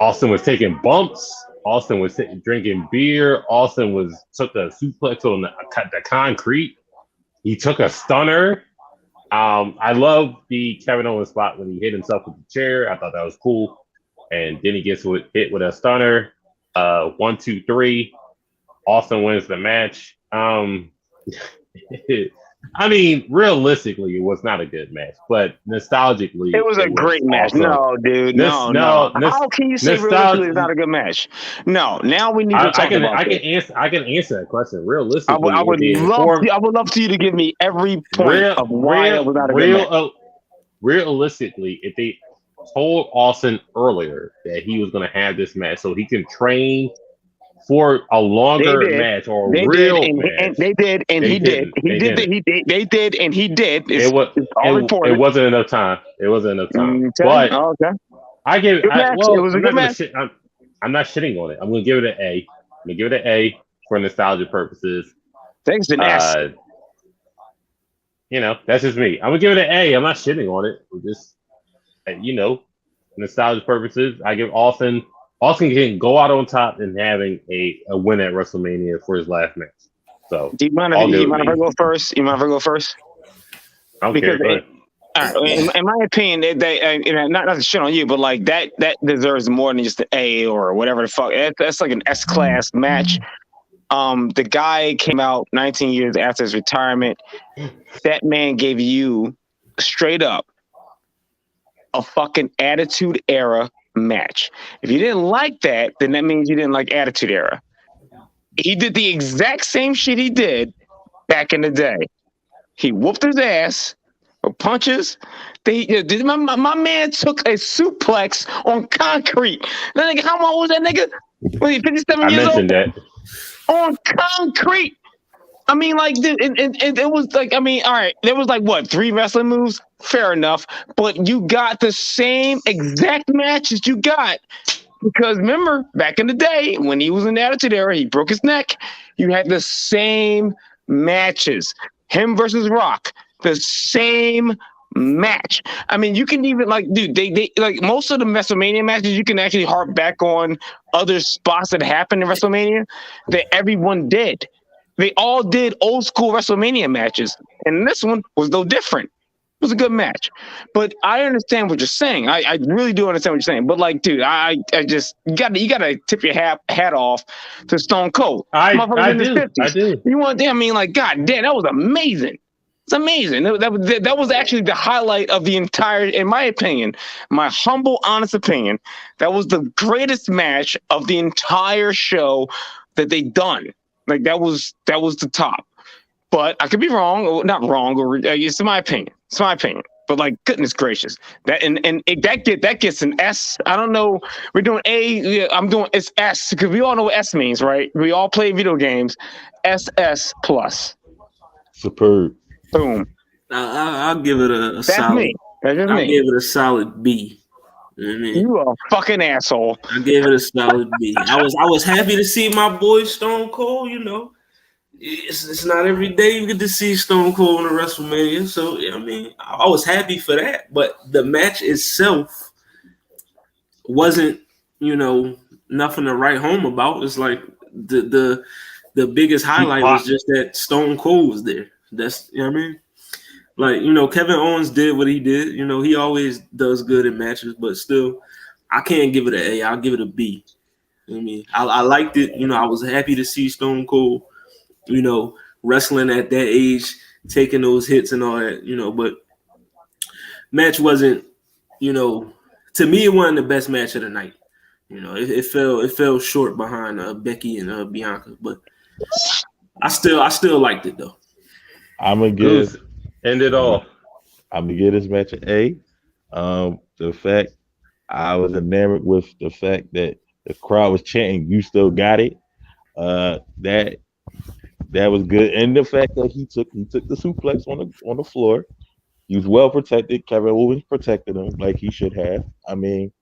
Austin was taking bumps. Austin was drinking beer. Austin took a suplex on the concrete. He took a stunner. I love the Kevin Owens spot when he hit himself with the chair. I thought that was cool. And then he gets hit with a stunner. 1, 2, 3. Austin wins the match. I mean, realistically, it was not a good match, but nostalgically, it was a great match. Awesome. No, dude, no. How can you say realistically it's not a good match? No, now we need to talk about it. I can answer that question realistically. I would love for you to give me every point of why it was not a good match. Realistically, if they told Austin earlier that he was going to have this match so he can train for a longer match or a real match. They did, and he did. They did, and he did. It wasn't enough time. It wasn't enough time. But I give it. It was a good match. I'm not shitting on it. I'm going to give it an A. I'm going to give it an A for nostalgia purposes. Thanks, an S. That's just me. I'm going to give it an A. I'm not shitting on it. Just, nostalgia purposes, I give Austin can go out on top and having a win at WrestleMania for his last match. So, do you mind if I go first? Because in my opinion, they not to shit on you, but like that deserves more than just an A or whatever the fuck. That's like an S class match. The guy came out 19 years after his retirement. That man gave you straight up a fucking Attitude Era match. If you didn't like that, then that means you didn't like Attitude Era. He did the exact same shit he did back in the day. He whooped his ass with punches. My man took a suplex on concrete. That nigga, how old was that nigga? Was he 57 years old? I mentioned that. On concrete. I mean, like, it was like, I mean, all right, there was like, what, 3 wrestling moves? Fair enough. But you got the same exact matches you got. Because remember, back in the day, when he was in the Attitude Era, he broke his neck. You had the same matches. Him versus Rock, the same match. I mean, you can even, like, dude, they like, most of the WrestleMania matches, you can actually harp back on other spots that happened in WrestleMania that everyone did. They all did old school WrestleMania matches, and this one was no different. It was a good match. But I understand what you're saying. I really do understand what you're saying. But like, dude, I just you gotta tip your hat off to Stone Cold. I do. You want? I mean, like, god damn, that was amazing. It's amazing. That was actually the highlight of the entire, in my opinion, my humble, honest opinion. That was the greatest match of the entire show that they done. Like, that was the top. But I could be wrong, or not wrong, or it's my opinion. It's my opinion. But like, goodness gracious, that gets an S. I don't know. We're doing A. Yeah, it's S because we all know what S means, right? We all play video games. SS plus. Superb. Boom. I'll give it a That's solid. Me. That's just I'll me. give it a solid B. You know what I mean? You are a fucking asshole. I gave it a solid B. I was happy to see my boy Stone Cold. It's not every day you get to see Stone Cold in a WrestleMania. So I mean, I was happy for that. But the match itself wasn't, nothing to write home about. It's like the biggest highlight was just that Stone Cold was there. That's, you know what I mean? Like, Kevin Owens did what he did. He always does good in matches, but still, I can't give it an A. I'll give it a B. You know what I mean? I liked it. I was happy to see Stone Cold, wrestling at that age, taking those hits and all that, but match wasn't, to me, it wasn't the best match of the night. It fell short behind Becky and Bianca, but I still liked it though. I'm gonna give end it all. I'm gonna give this match an A. The fact I was enamored with the fact that the crowd was chanting, "You still got it." That was good, and the fact that he took the suplex on the floor. He was well protected. Kevin Owens protected him like he should have. I mean,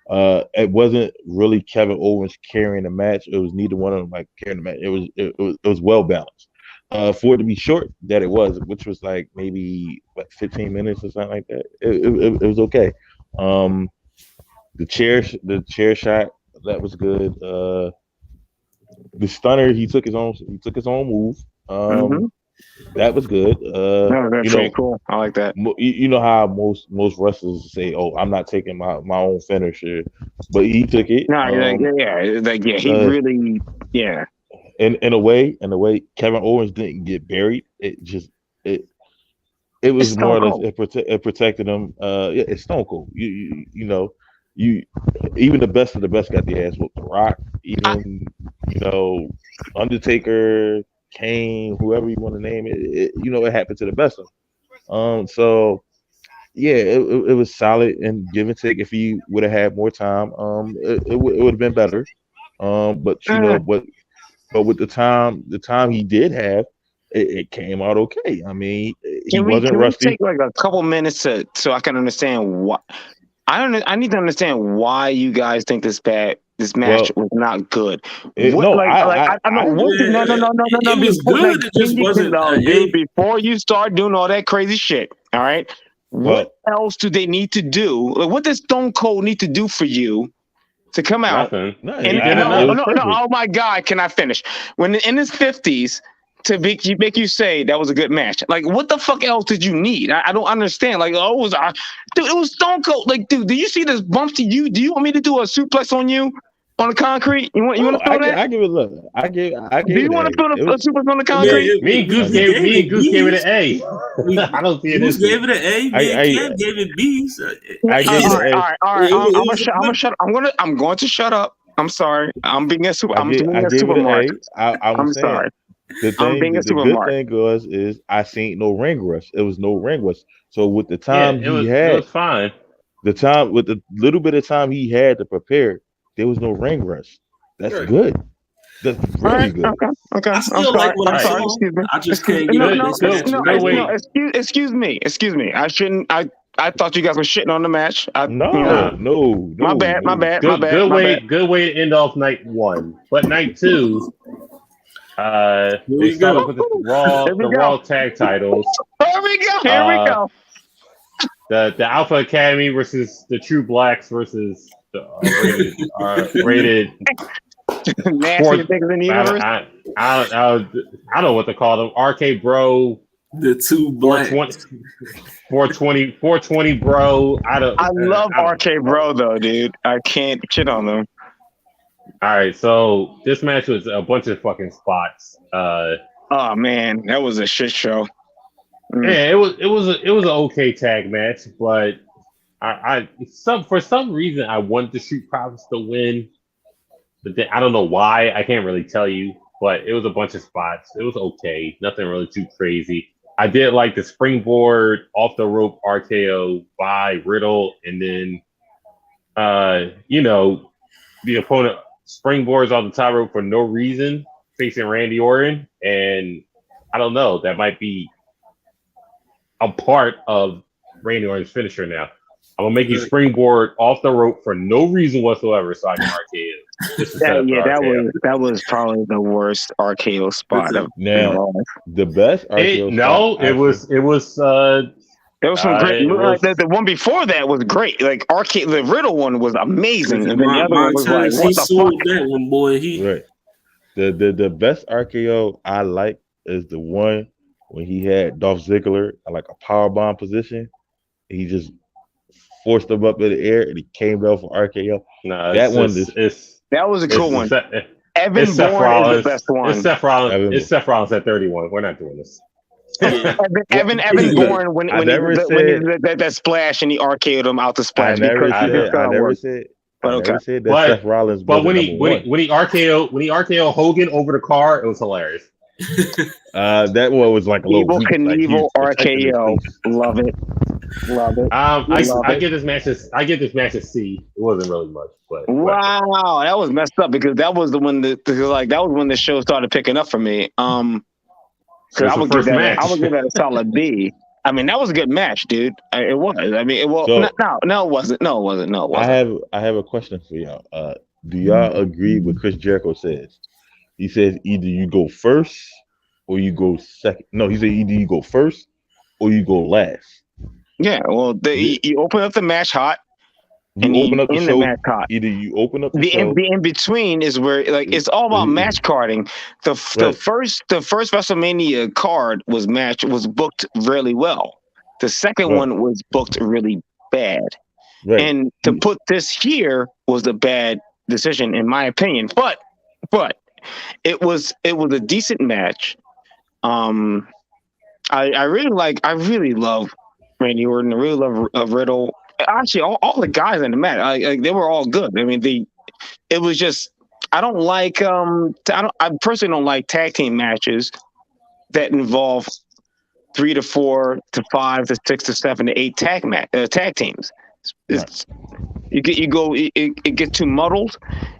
it wasn't really Kevin Owens carrying the match. It was neither one of them like carrying the match. It was well balanced. For it to be short that it was, which was like maybe 15 minutes or something like that. It was okay. The chair shot, that was good. The stunner, he took his own move. That was good. That's pretty cool. I like that. You know how most wrestlers say, "Oh, I'm not taking my own finisher," but he took it. No, he really, yeah. In a way, Kevin Owens didn't get buried. It was more or less it protected him. It's Stone Cold. You even the best of the best got the ass whooped. The Rock, even Undertaker, Kane, whoever you want to name it. It happened to the best of them. So yeah, it was solid and give and take. If he would have had more time, it would have been better. But you know, but with the time he did have, it came out okay. I mean, he wasn't can we rusty. take like a couple minutes so I can understand what I need to understand why you guys think this match was not good. No, I know. No. It was good. It just wasn't. Dude, before you start doing all that crazy shit, all right. What else do they need to do? Like, what does Stone Cold need to do for you to come out? Nothing. No. Oh my God! Can I finish? When in his 50s. To make you say that was a good match. Like, what the fuck else did you need? I don't understand. Like, dude, it was Stone Cold. Like, dude, do you see this bump to you? Do you want me to do a suplex on you on the concrete? You want to throw that? I give it a look. I give. Do you want to put a suplex on the concrete? Me and Goose gave it an A. I don't see it. Goose gave it an A. Cam gave it B's. I gave it an A. All right. I'm going to shut up. I'm sorry. I'm being a supermarket. I'm sorry. The good thing is I seen no ring rust. It was no ring rust. So with the time it was fine. The time with the little bit of time he had to prepare, there was no ring rust. That's good. That's really good. Okay. I still like what I saw. I just can't Excuse me. I shouldn't. I thought you guys were shitting on the match. No. My bad. Good way to end off night 1. But night 2. They started with the Raw tag titles. Here we go. The Alpha Academy versus the True Blacks versus the rated nastiest niggas in the universe. I don't know what to call them. RK Bro. The two blacks. 420 Bro. I love RK Bro though, dude. I can't shit on them. All right, so this match was a bunch of fucking spots. Oh man, that was a shit show. Yeah, it was an okay tag match, but for some reason I wanted the Street Profits to win, but then, I don't know why. I can't really tell you, but it was a bunch of spots. It was okay, nothing really too crazy. I did like the springboard off the rope RKO by Riddle, and then the opponent springboards on the top rope for no reason, facing Randy Orton, and I don't know. That might be a part of Randy Orton's finisher now. I'm gonna make you springboard off the rope for no reason whatsoever, so I can RKO. That was probably the worst RKO spot. Now, the best RKO it was. There was some great. The one before that was great. Like the Riddle one was amazing, and then the other one was like, "What the fuck?" That one, boy. Right. The best RKO I like is the one when he had Dolph Ziggler at like a powerbomb position. He just forced him up in the air, and he came down for RKO. That was a cool one. Evan Bourne is the best one. It's Seth Rollins at 31. We're not doing this. Evan Bourne when that splash and he RKO'd him out the splash. I never said that Seth Rollins. But when he RKO Hogan over the car, it was hilarious. That one was like a little Evel Knievel RKO. Love it. I give this match a C. It wasn't really much, but wow, that was messed up because that was when the show started picking up for me. I would give that a solid B. I mean, that was a good match, dude. It was. I mean, it wasn't. No, it wasn't. I have a question for y'all. Do y'all agree with Chris Jericho says? He says either you go first or you go second. No, he said either you go first or you go last. Yeah, well, you open up the match hot. You open up the show. Either you open up the show. The in between is where it's all about match carding. The first WrestleMania card was booked really well. The second one was booked really bad. Right. And to put this here was a bad decision in my opinion. But it was a decent match. I really love Randy Orton. I really love Riddle. Actually, all the guys in the match, they were all good. I mean, it was just I don't like I personally don't like tag team matches that involve 3 to 4 to 5 to 6 to 7 to 8 tag teams. It gets too muddled,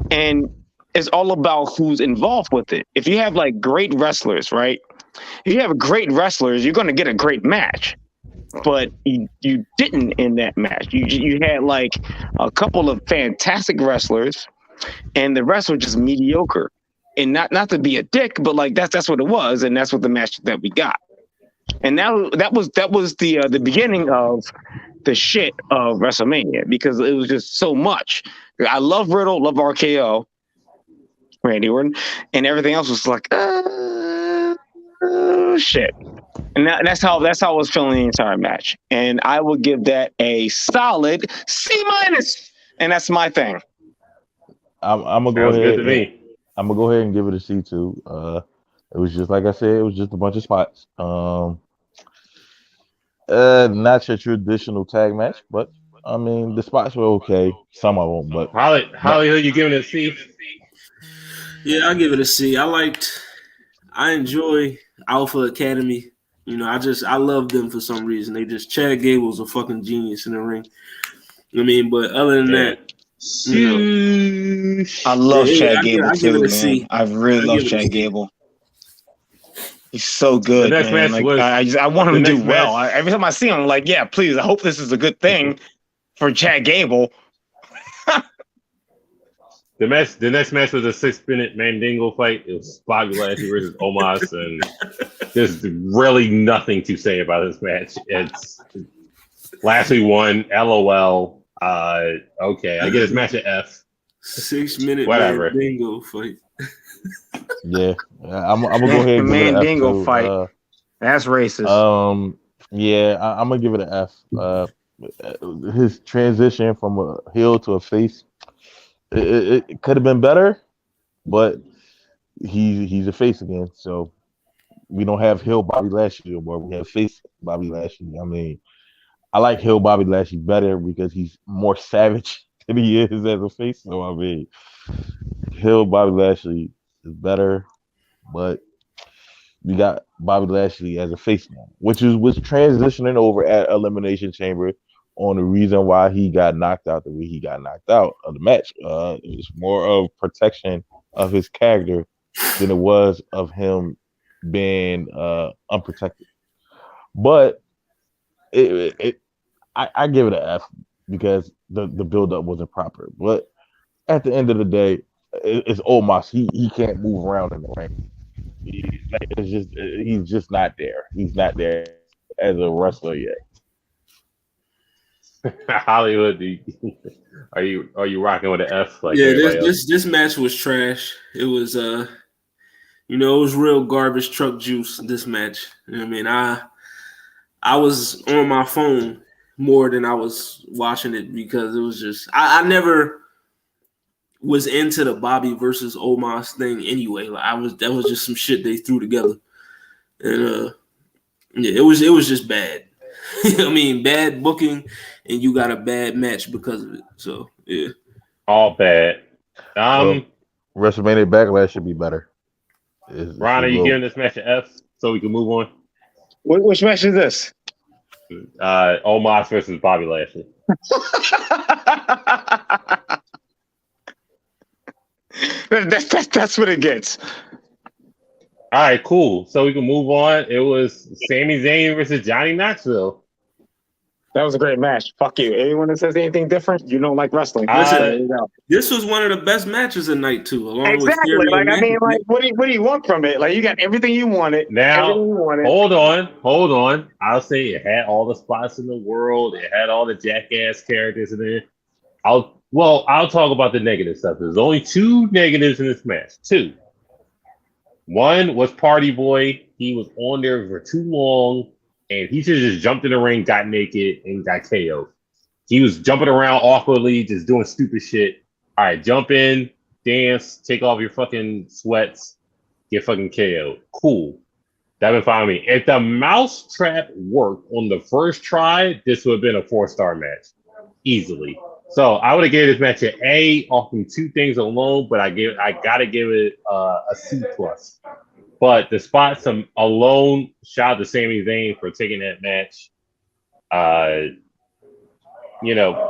and it's all about who's involved with it. If you have like great wrestlers, right? If you have great wrestlers, you're going to get a great match. But you didn't in that match. You had like a couple of fantastic wrestlers, and the rest were just mediocre. And not to be a dick, but like that's what it was, and that's what the match that we got. And now that was the beginning of the shit of WrestleMania, because it was just so much. I love Riddle, love RKO, Randy Orton, and everything else was like shit. And that's how I was feeling the entire match. And I would give that a solid C-, and that's my thing. I'm gonna go ahead. I'm gonna go ahead and give it a C too. It was just like I said, it was just a bunch of spots. Not your traditional tag match, but I mean the spots were okay. Some of them, but Holly, who you giving it a C? Yeah, I'll give it a C. I enjoy Alpha Academy. You know, I love them for some reason. Chad Gable's a fucking genius in the ring. I mean, but other than that, you know, I love Chad Gable I too, give it a man. C. I really love Chad Gable. He's so good, man. Like, I want him to do well. Every time I see him, I'm like, yeah, please. I hope this is a good thing for Chad Gable. The next match was a 6-minute Mandingo fight. It was Bobby Lashley versus Omos, and there's really nothing to say about this match. It's Lashley won. LOL. Okay, I get this match an F. 6-minute Whatever. Mandingo fight. Yeah, I'm gonna go ahead and give it an F Mandingo fight. That's racist. Yeah, I'm gonna give it an F. His transition from a heel to a face, it could have been better, but he's a face again. So we don't have heel Bobby Lashley anymore. We have face Bobby Lashley. I mean, I like heel Bobby Lashley better because he's more savage than he is as a face. So I mean, heel Bobby Lashley is better, but we got Bobby Lashley as a face now, which was transitioning over at Elimination Chamber on the reason why he got knocked out the way he got knocked out of the match. It was more of protection of his character than it was of him being unprotected. But I give it an F because the build-up wasn't proper. But at the end of the day, it's Omos. He can't move around in the ring. He's just not there. He's not there as a wrestler yet. Hollywood, are you rocking with an F? Like this match was trash. It was it was real garbage truck juice. This match. I mean, I was on my phone more than I was watching it because it was just I never was into the Bobby versus Omos thing anyway. Like that was just some shit they threw together, and it was just bad. I mean, bad booking, and you got a bad match because of it. So yeah, all bad. WrestleMania Backlash should be better. Ron, are you giving this match an F so we can move on? Which match is this? Omos versus Bobby Lashley. That's what it gets. All right, cool. So we can move on. It was Sami Zayn versus Johnny Knoxville. That was a great match. Fuck you. Anyone that says anything different, you don't like wrestling. This was one of the best matches of night two. Exactly. Like I mean, like what do you want from it? Like you got everything you wanted. Now, hold on. I'll say it had all the spots in the world. It had all the jackass characters in it. I'll talk about the negative stuff. There's only 2 negatives in this match. 2. One was Party Boy. He was on there for too long, and he should have just jumped in the ring, got naked, and got KO'd. He was jumping around awkwardly, just doing stupid shit. All right, jump in, dance, take off your fucking sweats, get fucking KO'd. Cool. That would fine with me. If the mouse trap worked on the first try, this would have been a 4-star match. Easily. So I would have gave this match an A off from 2 things alone, but I gotta give it a C+. But the spots alone, shout out to Sami Zayn for taking that match.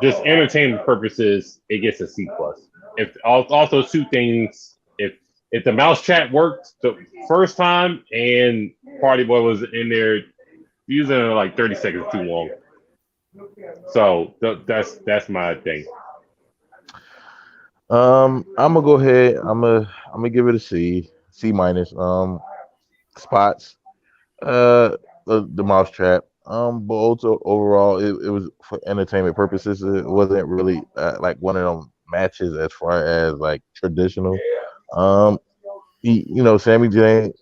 Just entertainment purposes, it gets a C plus. If also two things, if the mousetrap worked the first time and Party Boy was in there using it like 30 seconds too long. So that's my thing. I'm gonna go ahead. I'm gonna give it a C minus. Spots. The mousetrap. But also overall, it was for entertainment purposes. It wasn't really like one of them matches as far as like traditional. Sami Zayn.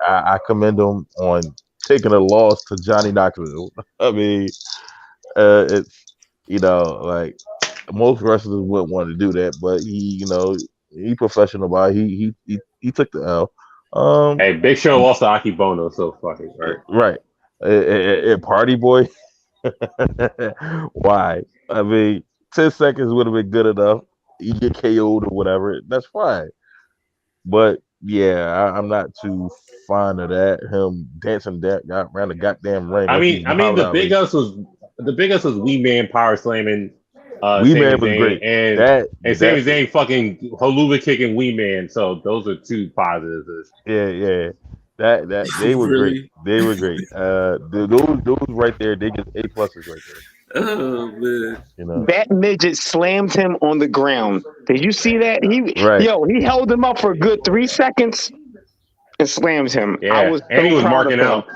I commend him on taking a loss to Johnny Knoxville. I mean, it's like most wrestlers wouldn't want to do that, but he professional about it. He took the L. Hey, Big Show lost to Aki Bono, so fuck it, right. Party Boy. Why? I mean, 10 seconds would have been good enough. You get KO'd or whatever, that's fine. But yeah, I'm not too fond of that. Him dancing around the goddamn ring. I mean, the Big Us was Wee Man power slamming. Wee Man was great, and Sami Zayn fucking haluva kicking Wee Man. So those are two positives. Yeah. That they were great. They were great. Those right there, they get A pluses right there. Oh man! That midget slammed him on the ground. Did you see that? He held him up for a good 3 seconds and slammed him. Yeah, he was marking out.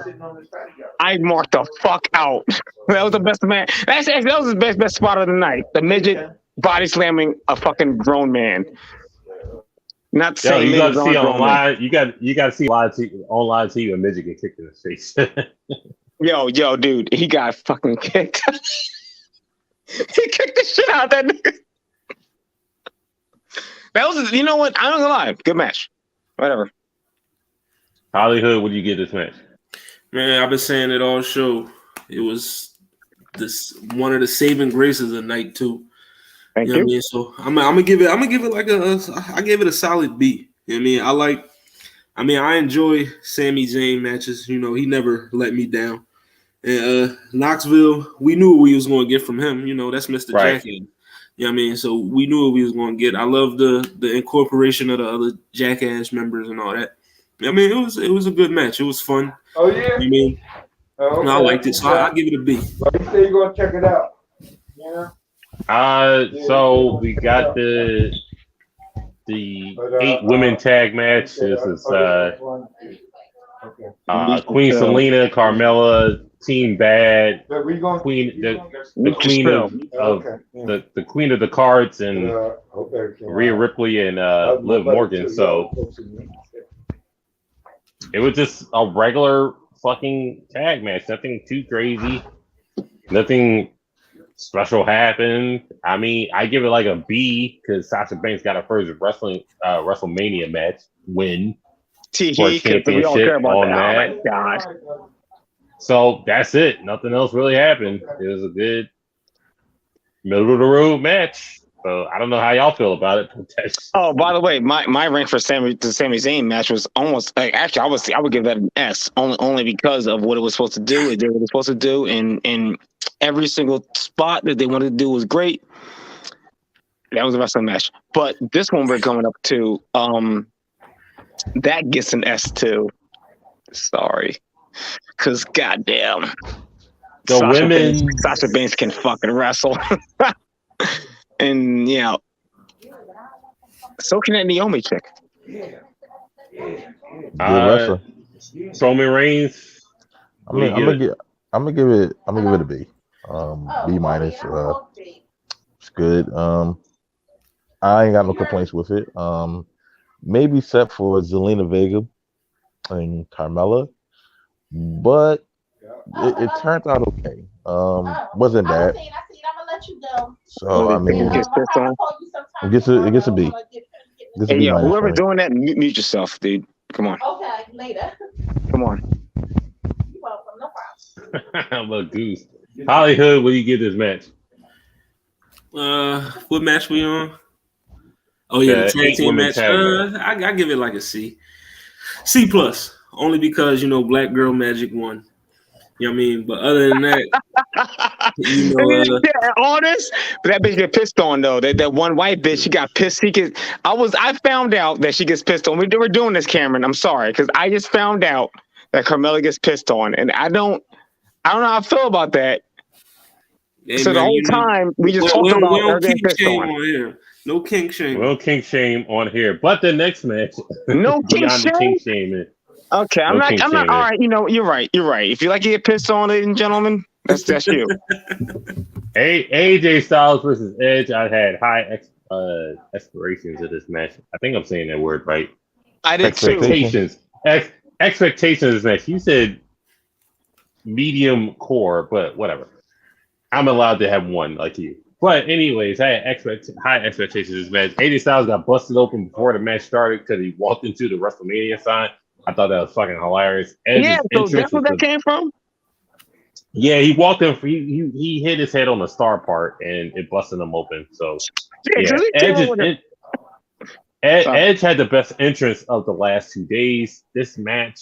I marked the fuck out. That was the best man. That was the best spot of the night. The midget body slamming a fucking grown man. Not saying you got to see online. You got to see on live TV a midget get kicked in the face. Yo, dude, he got fucking kicked. He kicked the shit out of that nigga. That was, you know what? I'm not gonna lie, good match. Whatever. Hollywood, what do you get this match? Man, I've been saying it all show. It was one of the saving graces of the night too. Thank you. What I mean? So I'm gonna give it like I gave it a solid B. You know what I mean? I enjoy Sami Zayn matches. He never let me down. And Knoxville, we knew what we was going to get from him. That's Mr. Right. Jackass. You know what I mean? So we knew what we was going to get. I love the incorporation of the other Jackass members and all that. I mean, it was a good match. It was fun. Oh yeah. I mean, okay. I liked it, so I'll give it a B. But you say you're gonna check it out. Yeah. So we got the 8 women tag match. This is Queen Selena, Carmella, Team Bad, the queen of the cards, and Rhea Ripley and Liv Morgan. So it was just a regular fucking tag match. Nothing too crazy. Nothing special happened. I mean, I give it like a B because Sasha Banks got her first Wrestlemania match win. For a championship on that. Oh my God. So that's it. Nothing else really happened. It was a good middle of the road match. So I don't know how y'all feel about it. Oh, by the way, my rank for the Sami Zayn match was almost actually I would give that an S only because of what it was supposed to do. It did what it was supposed to do, and every single spot that they wanted to do was great. That was the rest of the match. But this one we're coming up to, that gets an S too. Sorry, because goddamn, Sasha Banks can fucking wrestle. And so can that Naomi chick. Roman Reigns. I'm gonna give it a B. B minus. It's good. I ain't got no complaints with it. Maybe except for Zelina Vega and Carmella, but it turned out okay. Wasn't bad. So I mean, it gets a B. Hey, yo, whoever's doing that, mute yourself, dude. Come on. Okay, later. Come on. You're welcome. No problem. I'm a goose. Hollywood, what do you give this match? What match we on? Oh yeah, the tag team match. I give it like a C. C plus, only because Black Girl Magic won. You know what I mean? But other than that, all this, but that bitch get pissed on though. That one white bitch, she got pissed. I found out that she gets pissed on. We're doing this, Cameron. I'm sorry, because I just found out that Carmella gets pissed on, and I don't know how I feel about that. Hey, so man, the whole time we just talked about her getting pissed on. Here. No kink shame. No kink shame on here. But the next match, no kink shaming. Okay, I'm not. All right, you're right. If you like to get pissed on, ladies and gentlemen, that's you. AJ Styles versus Edge. I had high aspirations of this match. I think I'm saying that word right. I did expectations. Expectations of this match. You said medium core, but whatever. I'm allowed to have one like you. But anyways, I had high expectations of this match. AJ Styles got busted open before the match started because he walked into the Wrestlemania sign. I thought that was fucking hilarious. Edge's so that's where that came from? Yeah, he walked in. He hit his head on the star part, and it busted him open. So, Edge had the best entrance of the last 2 days. This match,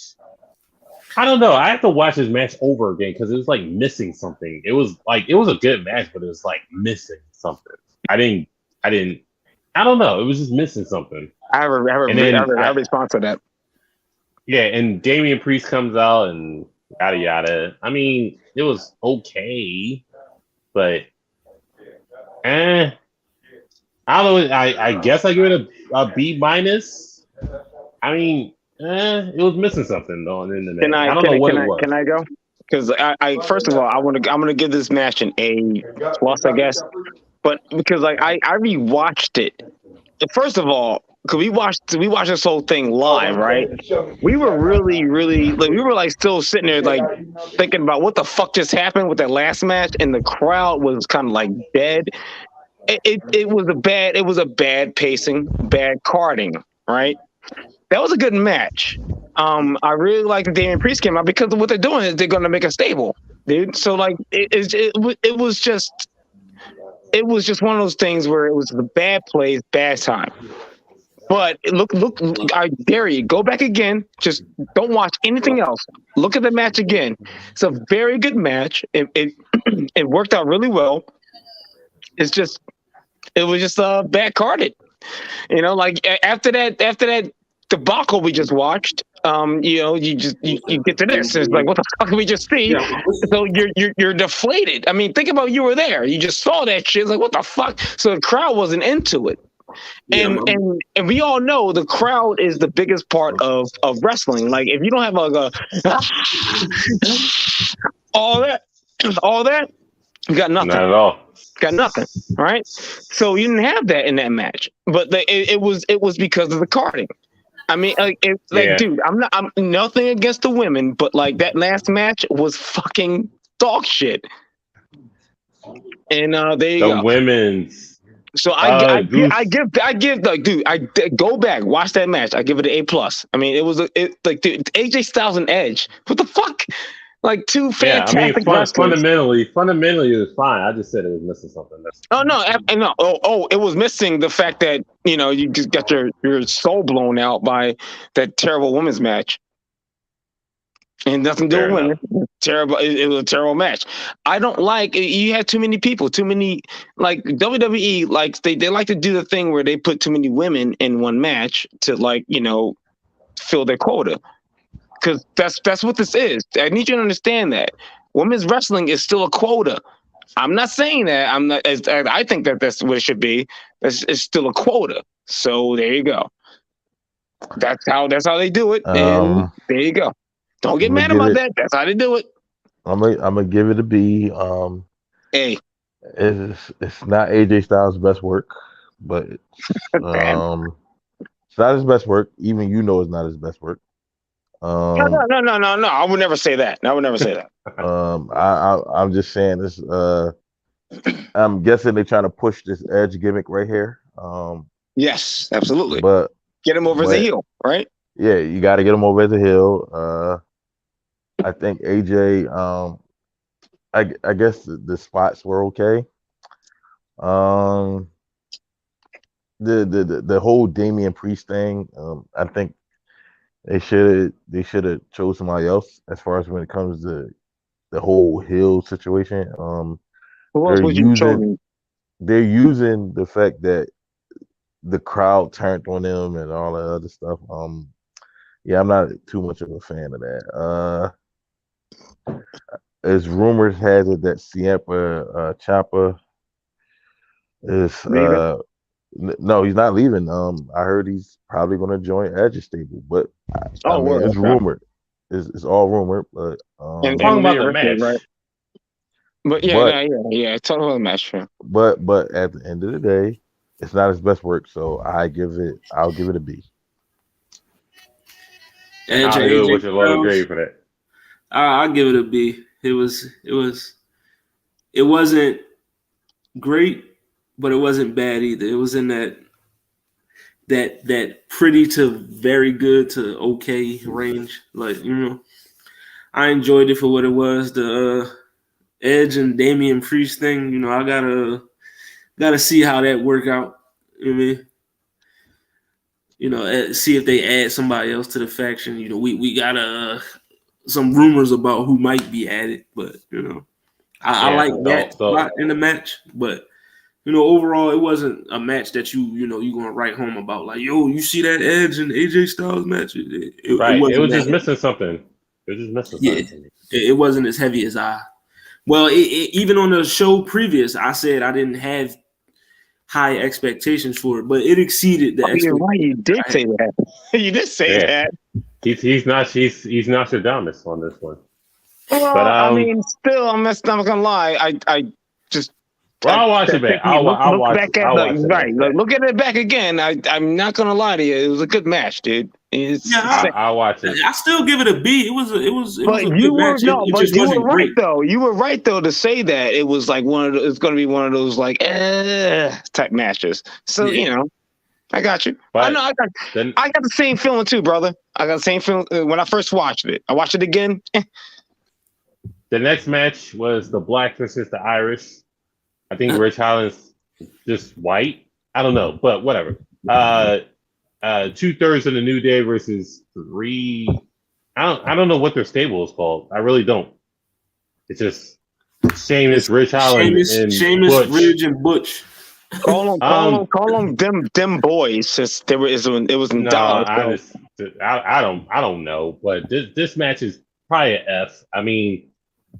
I don't know. I have to watch this match over again because it was like missing something. It was a good match, but it was like missing something. I don't know. It was just missing something. I have a response to that. Yeah, and Damian Priest comes out and yada yada. I mean, it was okay, but I don't know. I guess I give it a B minus. I mean, it was missing something though. In the match. I don't know what it was. Can I go? Because I first of all, I'm gonna give this match an A plus, I guess. But because I rewatched it. First of all, because we watched this whole thing live, right? We were really we were still sitting there thinking about what the fuck just happened with that last match, and the crowd was kind of dead. It was a bad pacing, bad carding, right? That was a good match. I really like that Damian Priest came out because what they're doing is they're going to make a stable, dude. So it was just one of those things where it was the bad place, bad time. But look! I dare you, go back again. Just don't watch anything else. Look at the match again. It's a very good match. It worked out really well. It was just bad carded. After that debacle we just watched, you get to this. It's like, what the fuck did we just see? Yeah. So you're deflated. I mean, think about you were there. You just saw that shit. It's like, what the fuck? So the crowd wasn't into it. And we all know the crowd is the biggest part of wrestling. Like, if you don't have all that, you got nothing. Not at all. Got nothing. All right. So you didn't have that in that match, but it was because of the carding. I mean, dude, I'm nothing against the women, but that last match was fucking dog shit. And there you go. The women's. So I give dude, go back, watch that match. I give it an A plus. I mean, dude, AJ Styles and Edge. What the fuck? Two fantastic wrestlers. Fundamentally, it was fine. I just said it was missing something. No. It was missing the fact that you just got your soul blown out by that terrible women's match. And nothing to do with women. Terrible. It was a terrible match. I don't like. You had too many people. Too many. WWE. They like to do the thing where they put too many women in one match to fill their quota. Because that's what this is. I need you to understand that women's wrestling is still a quota. I'm not saying that. I'm not. I think that that's what it should be. It's still a quota. So there you go. That's how they do it. And there you go. Don't get mad about that. That's how they do it. I'm gonna give it a B. A. It's not AJ Styles' best work, but it's not his best work. Even it's not his best work. No. I would never say that. I'm just saying this. I'm guessing they're trying to push this Edge gimmick right here. Yes, absolutely. But get him over as a heel, right? Yeah, you got to get him over as a heel. I think AJ. I guess the spots were okay. The whole Damian Priest thing. I think They should have chose somebody else as far as when it comes to the whole heel situation. Who else They're would you using chose? they're using the fact that the crowd turned on them and all that other stuff. Yeah, I'm not too much of a fan of that. As rumors has it that Ciampa Ciampa is Leaving? no, he's not leaving. I heard he's probably going to join Edge's stable, but I mean Word. it's Okay. rumored. It's all rumored, but And Talking about Rhea the Ripley, match. right? But yeah, but yeah. Talk about the match. True. but at the end of the day, it's not his best work, so I'll give it a B. Edge I'll and do it AJ with a lot of Styles. grade for that. I'll give it a B. It wasn't great, but it wasn't bad either. It was in that pretty to very good to okay range. Like, you know, I enjoyed it for what it was. The Edge and Damian Priest thing, you know, I gotta see how that work out. You know what I mean? You know, see if they add somebody else to the faction. You know, we got some rumors about who might be added, but you know, I like that spot in the match. But you know, overall, it wasn't a match that you're gonna write home about. Like, yo, you see that Edge and AJ Styles match? It was just missing something. It was just missing something. It wasn't as heavy as I. Well, even on the show previous, I said I didn't have high expectations for it, but it exceeded the expectations. Right, you did say that. You did say that. He's Nostradamus on this one. Well, But I mean, still, I'm not gonna lie. I just. Well, I'll watch it back. I'll watch it. Right, look at it back again. I'm not gonna lie to you. It was a good match, dude. I'll watch it. I still give it a B. It was a But good match. It just you wasn't were right great. though. You were right though to say that it was like it's going to be one of those like type matches. So you know, I got you. But I know. I got the same feeling too, brother. I got the same feeling when I first watched it. I watched it again. The next match was the Black versus the Irish. I think Rich Holland's just white. I don't know, but whatever. 2/3 of the New Day versus 3. I don't know what their stable is called. I really don't. It's just Sheamus, Rich Holland, and Sheamus, Butch. Ridge, and Butch. Call them them boys. Since it was in No, Dallas. I don't know, but this match is probably an F. I mean,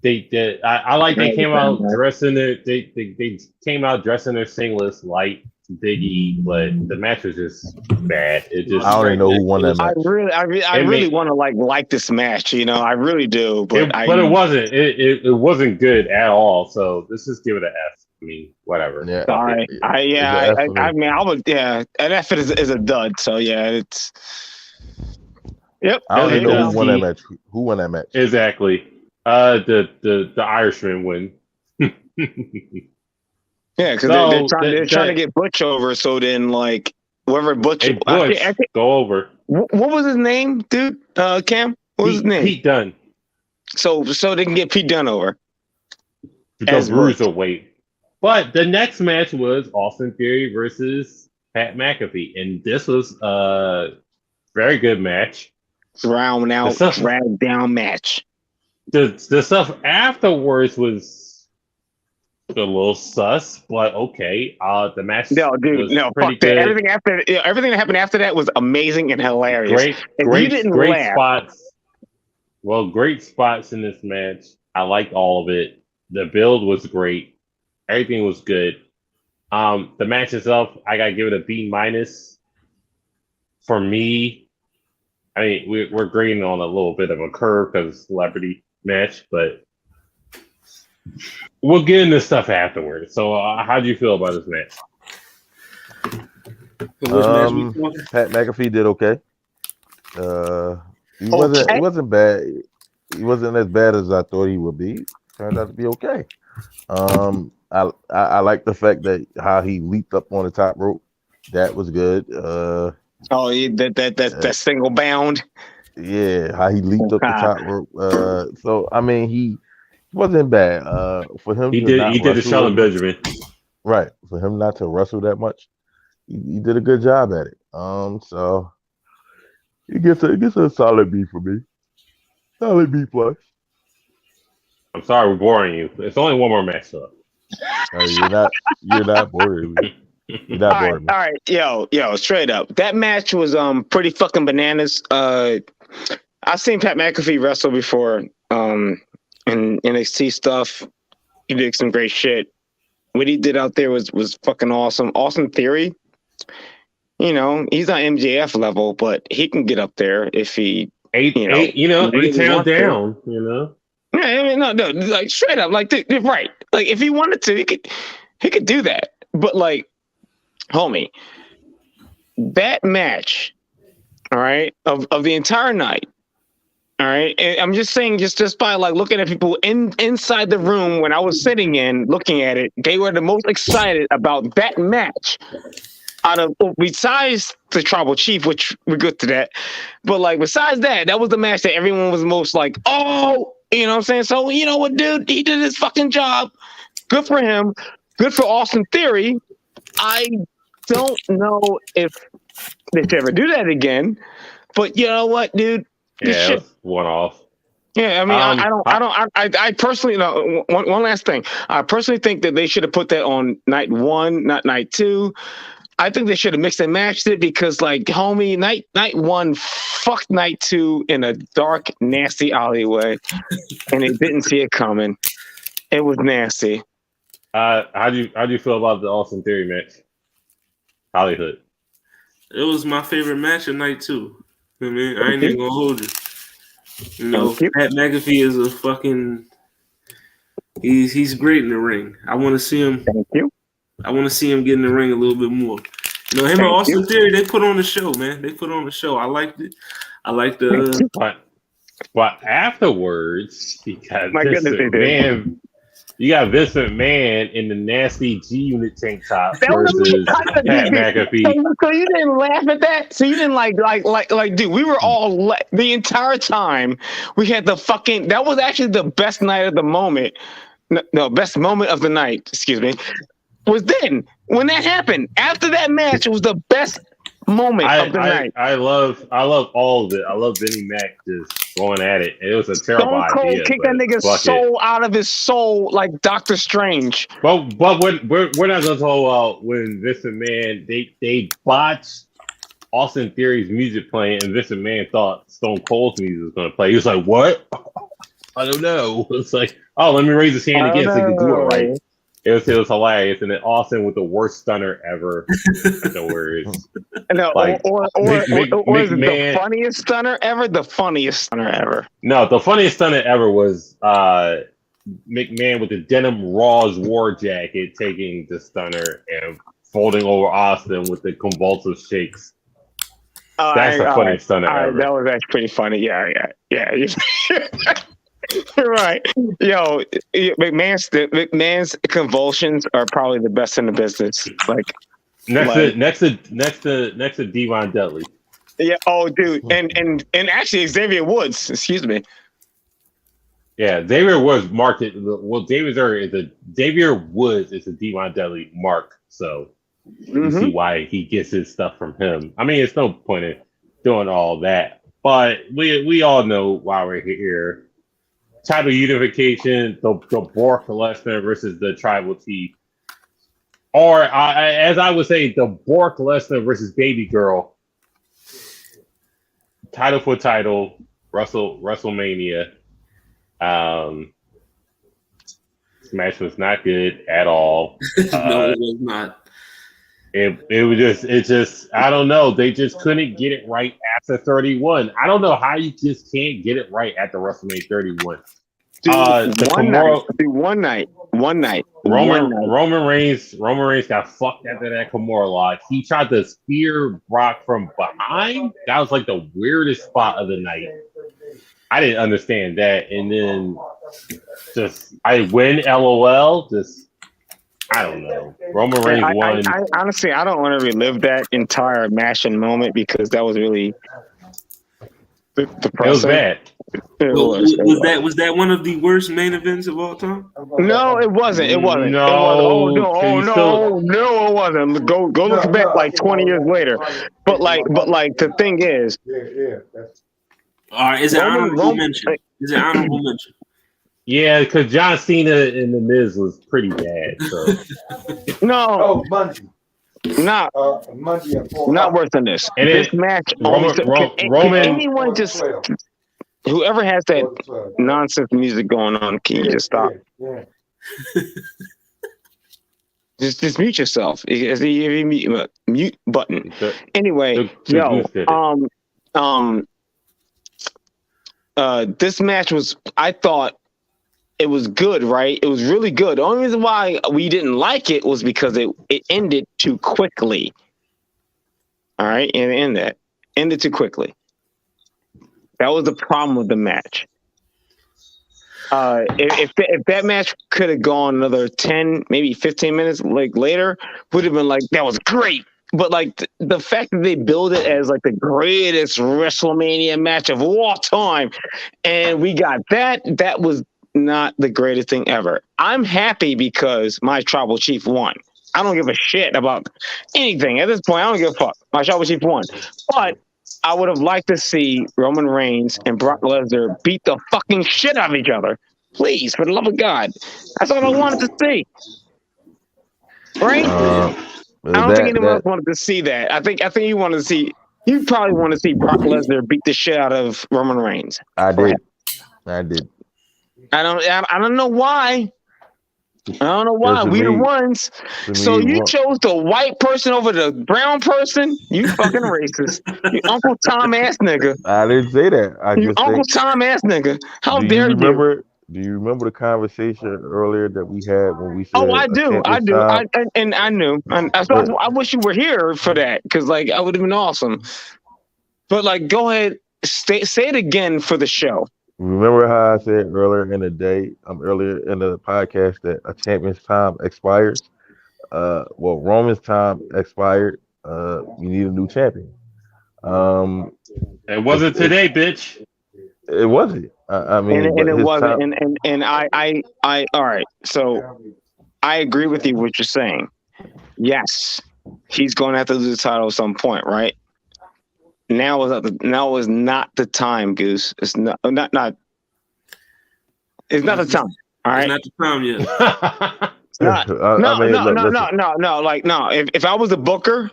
I like they came out dressing they came out dressing their singlets light Biggie, but the match was just bad. It just I don't even know who won that match. I really want to like this match. You know, I really do. But it wasn't. It wasn't good at all. So let's just give it an F. I mean, whatever. Yeah. Sorry. I mean, I would. Yeah, an F is a dud. So yeah, it's. Yep. I don't even know who won that match. Who won that match? Exactly. The Irishman win. Yeah, because they're trying to get Butch over. So then, like, whoever Butch, go over. What was his name, dude? Cam, what was his name? Pete Dunne. So they can get Pete Dunne over. Because Bruiserweight. But the next match was Austin Theory versus Pat McAfee, and this was a very good match. Drag down match. The stuff afterwards was a little sus, but okay. The match fuck that. Everything that happened after that was amazing and hilarious. Great spots. Well, great spots in this match. I liked all of it. The build was great. Everything was good. The match itself, I gotta give it a B-. For me, I mean, we're grading on a little bit of a curve because it's a celebrity match, but we'll get into stuff afterwards. So, how do you feel about this match? Pat McAfee did okay. He wasn't bad. He wasn't as bad as I thought he would be. Turned out to be okay. I like the fact that how he leaped up on the top rope. That was good. That single bound. Yeah, how he leaped up the top rope. So I mean, he wasn't bad. For him, he did the Shelton Benjamin. Right, for him not to wrestle that much, he did a good job at it. So It gets a solid B for me. Solid B plus. I'm sorry we're boring you. It's only one more match left. You're not boring me. You're not boring me. All right, yo, straight up. That match was pretty fucking bananas. I've seen Pat McAfee wrestle before in NXT stuff. He did some great shit. What he did out there was fucking awesome. Austin Theory, he's not MJF level, but he can get up there if he eight town down, Yeah, I mean, no, like straight up, like right. Like if he wanted to, he could do that. But like, homie, that match, all right, of the entire night. All right. And I'm just saying, just by like looking at people inside the room when I was sitting in looking at it, they were the most excited about that match besides the Tribal Chief, which we're good to that. But like besides that was the match that everyone was most like, oh, you know what I'm saying? So you know what, dude, he did his fucking job. Good for him. Good for Austin Theory. I don't know if they should ever do that again. But you know what, dude? Yeah, one off. Yeah, I mean, I personally, one last thing. I personally think that they should have put that on night 1, not night 2. I think they should have mixed and matched it because, like, homie, night 1 fucked night 2 in a dark, nasty alleyway, and they didn't see it coming. It was nasty. How do you feel about the Austin Theory match? Hollywood. It was my favorite match of night 2. I mean, I ain't even gonna hold you. Pat McAfee is a fucking. He's great in the ring. I want to see him. Thank you. I want to see him get in the ring a little bit more. Him and Austin Theory, they put on the show, man. They put on the show. I liked it. I liked the. But afterwards, you got Vince McMahon in the nasty G Unit tank top versus Pat McAfee. So you didn't laugh at that? So you didn't like, dude, we were all the entire time. We had the fucking. That was actually the best night of the moment. No, best moment of the night. Excuse me. Was then when that happened. After that match, it was the best moment of the night. I love all of it. I love Vinnie Mac just going at it. It was a terrible idea. Kick that nigga's soul out of his soul like Doctor Strange. But we're not gonna talk about when Vince McMahon they botched Austin Theory's music playing, and Vince McMahon thought Stone Cold's music was gonna play. He was like, "What? I don't know." It's like, "Oh, let me raise his hand again so he can do it right." It was hilarious, and then Austin with the worst stunner ever. Afterwards, or is it the funniest stunner ever? The funniest stunner ever. No, the funniest stunner ever was McMahon with the denim Raw's war jacket taking the stunner and folding over Austin with the convulsive shakes. That's the funniest stunner ever. That was actually pretty funny. Yeah. Right, yo, McMahon's convulsions are probably the best in the business. Like next to Devon Dudley. Yeah. Oh, dude, and actually Xavier Woods. Excuse me. Yeah, Xavier Woods marked it. Well, Xavier Woods is a Devon Dudley mark, so you see why he gets his stuff from him. I mean, it's no point in doing all that, but we all know why we're here. Title unification, the Brock Lesnar versus the Tribal Chief. Or, as I would say, the Brock Lesnar versus Baby Girl. Title for title, WrestleMania. This match was not good at all. No, it was not. It just, I don't know. They just couldn't get it right after 31. I don't know how you just can't get it right after WrestleMania 31. One night. Roman Reigns got fucked after that Kimura lock. He tried to spear Brock from behind. That was like the weirdest spot of the night. I didn't understand that. And then I win, LOL. I don't know. Roman Reigns won. I honestly, I don't want to relive that entire match and moment because that was really It was bad. Was that one of the worst main events of all time? No, it wasn't. It wasn't. No. It wasn't. No, it wasn't. Go look back like 20 years later. But the thing is, all right, is it honorable mention? Yeah, because John Cena and The Miz was pretty bad. So. No. Monday. Not worse than this. And this match. Roman. Anyone just whoever has that nonsense music going on, can you just stop? Yeah. Just mute yourself. Mute button. Anyway, this match was. I thought it was good, right? It was really good. The only reason why we didn't like it was because it ended too quickly. All right, and that ended too quickly. That was the problem with the match. If that match could have gone another 10, maybe 15 minutes later, would have been like, that was great. But like the fact that they build it as like the greatest Wrestlemania match of all time, and we got that was not the greatest thing ever. I'm happy because my tribal chief won. I don't give a shit about anything. At this point, I don't give a fuck. My tribal chief won. But I would have liked to see Roman Reigns and Brock Lesnar beat the fucking shit out of each other. Please, for the love of God. That's all I wanted to see. Right? I don't think anyone else wanted to see that. I think you wanted to see. You probably want to see Brock Lesnar beat the shit out of Roman Reigns. I did. I don't know why. I don't know why. We the ones. So you chose the white person over the brown person? You fucking racist. You Uncle Tom ass nigga. I didn't say that. Uncle Tom ass nigga. How dare you? Do you remember the conversation earlier that we had when we said? Oh, I do. I knew. I wish you were here for that because like I would have been awesome. But like, go ahead, say it again for the show. Remember how I said earlier in the day, earlier in the podcast, that a champion's time expires? Roman's time expired. We need a new champion. It wasn't today, bitch. It wasn't. I mean, and it wasn't. And I all right. So I agree with you what you're saying. Yes, he's going to have to lose the title at some point, right? Now is not the time, Goose. It's not. It's not the time. All right. It's not the time yet. It's not. No. Like no. If I was a booker,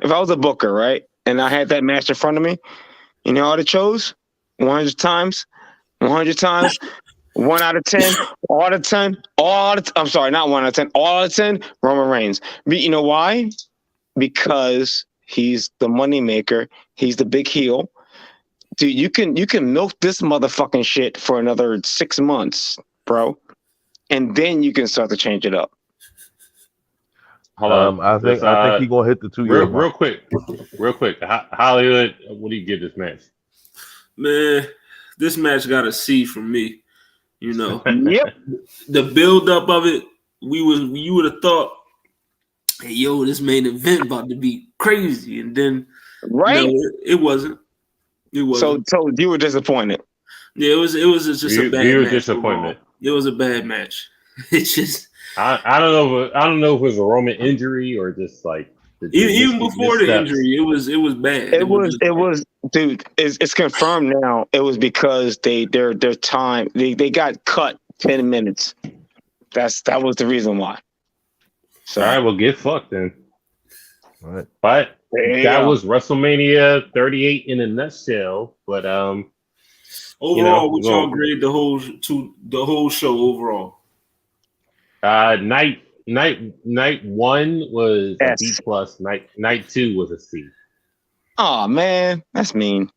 right, and I had that match in front of me, you know, I'd have chose 100 times, 1 out of 10, all out of 10, I'm sorry, not 1 out of 10, all out of 10, Roman Reigns. But you know why? Because he's the money maker. He's the big heel. Dude, you can milk this motherfucking shit for another 6 months, bro, and then you can start to change it up. Hold on. I think he's gonna hit the 2 years. Real quick. Hollywood, what do you give this match? Man, this match got a C from me. You know. Yep. The build up of it, you would have thought, hey, yo, this main event about to be crazy, and then right, it wasn't. It wasn't. So you were disappointed. Yeah, it was just a bad match. Disappointment. It was a bad match. It's just I don't know if it was a Roman injury or just like even before the injury, it was bad. It was dude. It's confirmed now. It was because their time they got cut 10 minutes. That was the reason why. So all right, well, get fucked then. All right. But that was WrestleMania 38 in a nutshell. But overall, would y'all grade the whole show overall? Night 1 was a B plus. Night 2 was a C. Oh man, that's mean.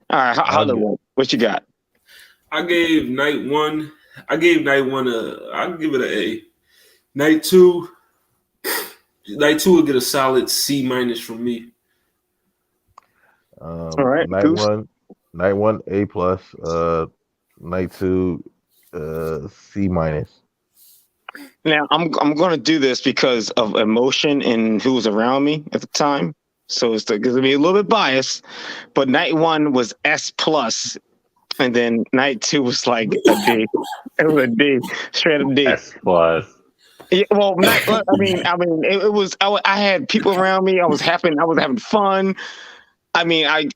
All right, Hollywood, what you got? I gave night 1. I'll give it an A. Night 2 will get a solid C minus from me. All right, night one A plus. Night 2 C minus. Now I'm going to do this because of emotion and who was around me at the time, so it's going to be a little bit biased. But night 1 was S plus And then night 2 was like a D. It was a D, straight up D. S plus. Yeah, well, it was. I had people around me. I was happy. I was having fun. I mean, I'm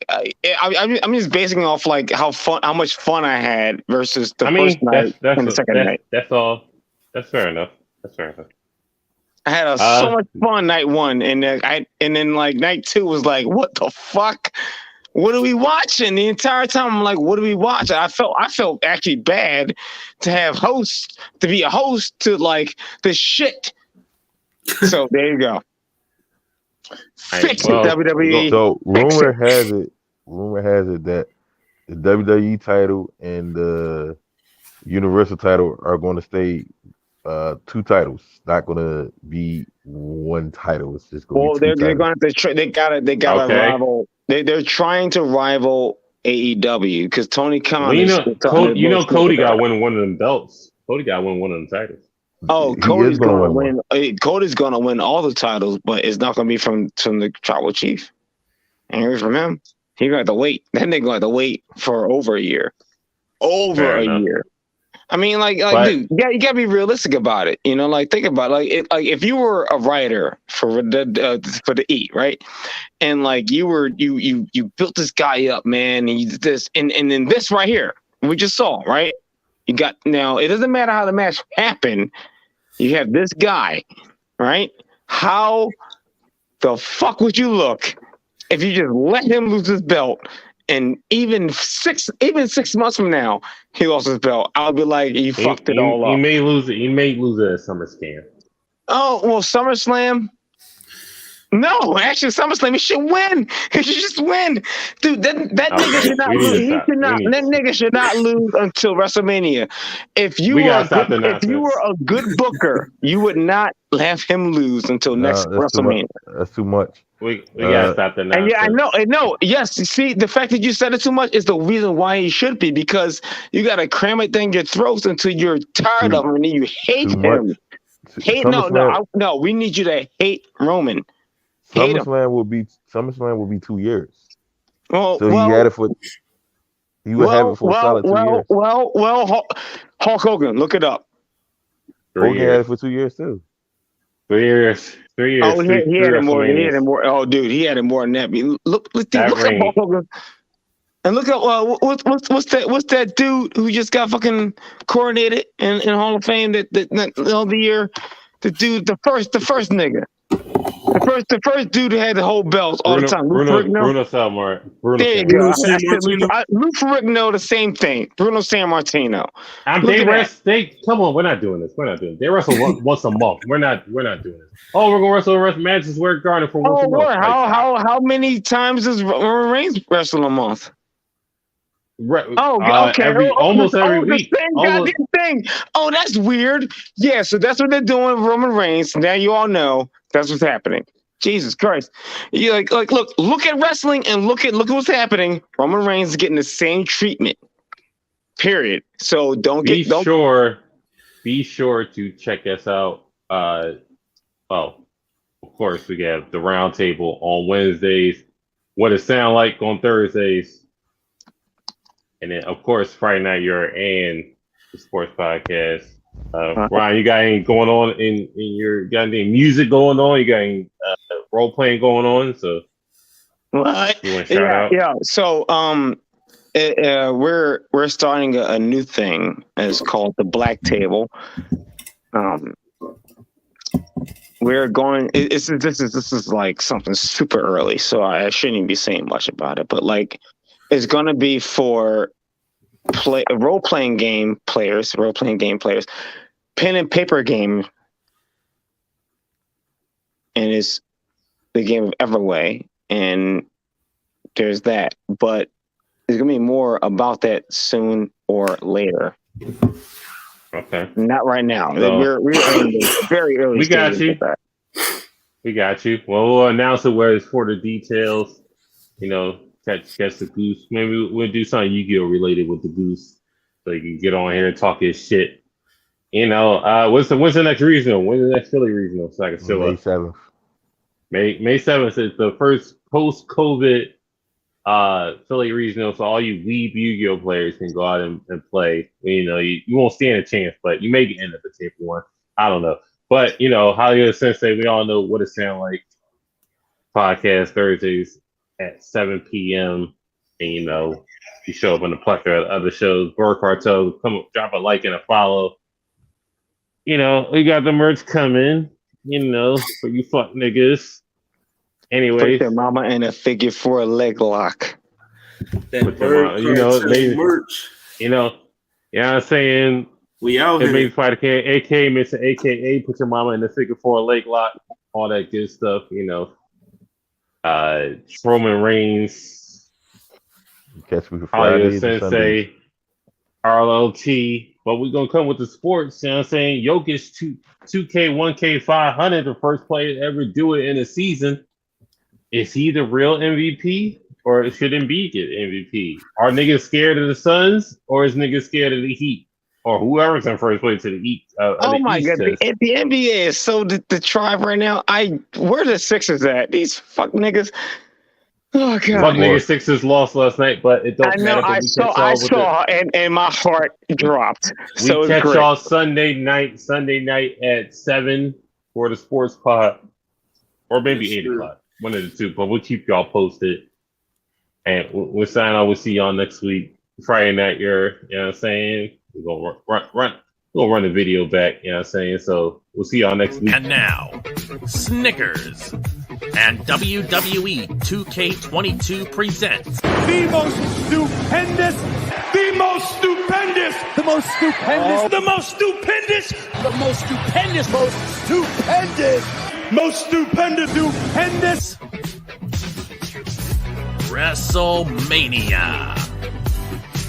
just basing it off like how much fun I had versus the first night and the second night. That's all. That's fair enough. I had so much fun night 1, and then like night 2 was like, what the fuck? What are we watching? The entire time I'm like, what are we watching? I felt actually bad to be a host to like the shit. So there you go. Fix it, WWE. So rumor has it that the WWE title and the Universal title are going to stay 2 titles. Not going to be 1 title. It's just going to be 2 they're going to they got to rival. They're trying to rival AEW because Tony Khan. Cody got win one of them belts. Cody got win one of them titles. Oh, Cody's going to win. Cody's going to win all the titles, but it's not going to be from the Tribal Chief. And hear from him. He's going to have to wait. Then they're going to have to wait for over a year. Fair enough. Year. I mean, dude, you gotta be realistic about it. You know, like think about it. Like if you were a writer for the E, right? And like you built this guy up, man, and you did this, and then this right here, we just saw, right? You got now. It doesn't matter how the match happened. You have this guy, right? How the fuck would you look if you just let him lose his belt? And even 6 months from now, he lost his belt. I'll be like, you fucked it all up. He may lose it. He may lose it at SummerSlam. Oh well, SummerSlam. No, actually, SummerSlam. He should win. He should just win, dude. That nigga should not lose. That nigga should not lose until WrestleMania. If you were a good booker, you would not have him lose until next WrestleMania. That's too much. We gotta stop that now. And yeah, I know. Yes, you see, the fact that you said it too much is the reason why he should be, because you gotta cram it down your throats until you're tired of him and then you hate him. No. We need you to hate Roman. SummerSlam will be 2 years. Well, so he had it for. He would have it for a solid 2 years. Well, Hulk Hogan, look it up. Hogan had it for 2 years too. 3 years. 3 years. Oh, he had it more. He had it more. Oh, dude, he had it more than that. Look at Hulk Hogan. And look at what's that dude who just got fucking coronated in Hall of Fame that the year, the first nigga. The first dude who had the whole belt all the time. Bruno Sammartino. There you go. Lou Ferrigno, the same thing. Bruno Sammartino. Come on, we're not doing this. They wrestle once a month. We're not doing this. Oh, we're gonna wrestle Madison Square Garden for once a month. How many times does Roman Reigns wrestle a month? Okay. Almost every week. The same goddamn thing. Oh, that's weird. Yeah, so that's what they're doing with Roman Reigns. Now you all know that's what's happening. Jesus Christ. You look at wrestling and look at what's happening. Roman Reigns is getting the same treatment. Period. So be sure to check us out. Of course, we have the round table on Wednesdays. What it sound like on Thursdays. And then, of course, Friday Night Yerrr and the Sports Podcast. Ryan, you got anything going on got any music going on? You got any role playing going on? So, what? You want to shout out? Yeah. So, we're starting a new thing. It's called the Black Table. We're going. This is like something super early, so I shouldn't even be saying much about it. But like, it's going to be for role-playing game players, pen and paper game, and it's the game of Everway, and there's that. But there's going to be more about that soon or later. Okay. Not right now. So, we're in the very early stages of that. We got you. Well, we'll announce it where it's for the details. Catch the goose. Maybe we'll do something Yu-Gi-Oh related with the goose, so you can get on here and talk his shit. When's the next regional? When's the next Philly regional? So I can show up. May 7th. May 7th is the first post-COVID Philly Regional, so all you weeb Yu-Gi-Oh players can go out and play. You know, you won't stand a chance, but you may end up a table one. I don't know. But, you know, Hollywood Sensei, we all know what it sounds like. Podcast Thursdays at 7 p.m. And, you know, you show up on the plethora of other shows. Bird Cartel, come drop a like and a follow. You know, we got the merch coming, you know, for you fuck niggas. Anyways. Put your mama in a figure 4 leg lock. That Bird you know, merch. You know what I'm saying? We out it here. Makes fight AK, Mr. AKA, put your mama in the figure 4 leg lock, all that good stuff, you know. Roman Reigns, Catch me for Hollywood Fridays Sensei, RLT. But we're gonna come with the sports, you know what I'm saying? Jokic 2K, 1K, 500, the first player to ever do it in a season. Is he the real MVP? Or should Embiid get MVP? Are niggas scared of the Suns, or is niggas scared of the Heat, or whoever's in first place to the Heat? Oh my god, the NBA is so the tribe right now. Where the Sixers at? These fuck niggas. Oh god, fuck niggas. Sixers lost last night, but it don't matter. I saw, and my heart dropped. So we catch y'all Sunday night at 7 for the sports pod, or maybe 8 o'clock, one of the two. But we'll keep y'all posted. And we'll sign off. We'll see y'all next week. Friday night, you know what I'm saying? We're gonna run the video back, you know what I'm saying? So we'll see y'all next week. And now, Snickers and WWE 2K22 presents The most stupendous, the most stupendous, the most stupendous, the most stupendous, the most stupendous, most stupendous, WrestleMania.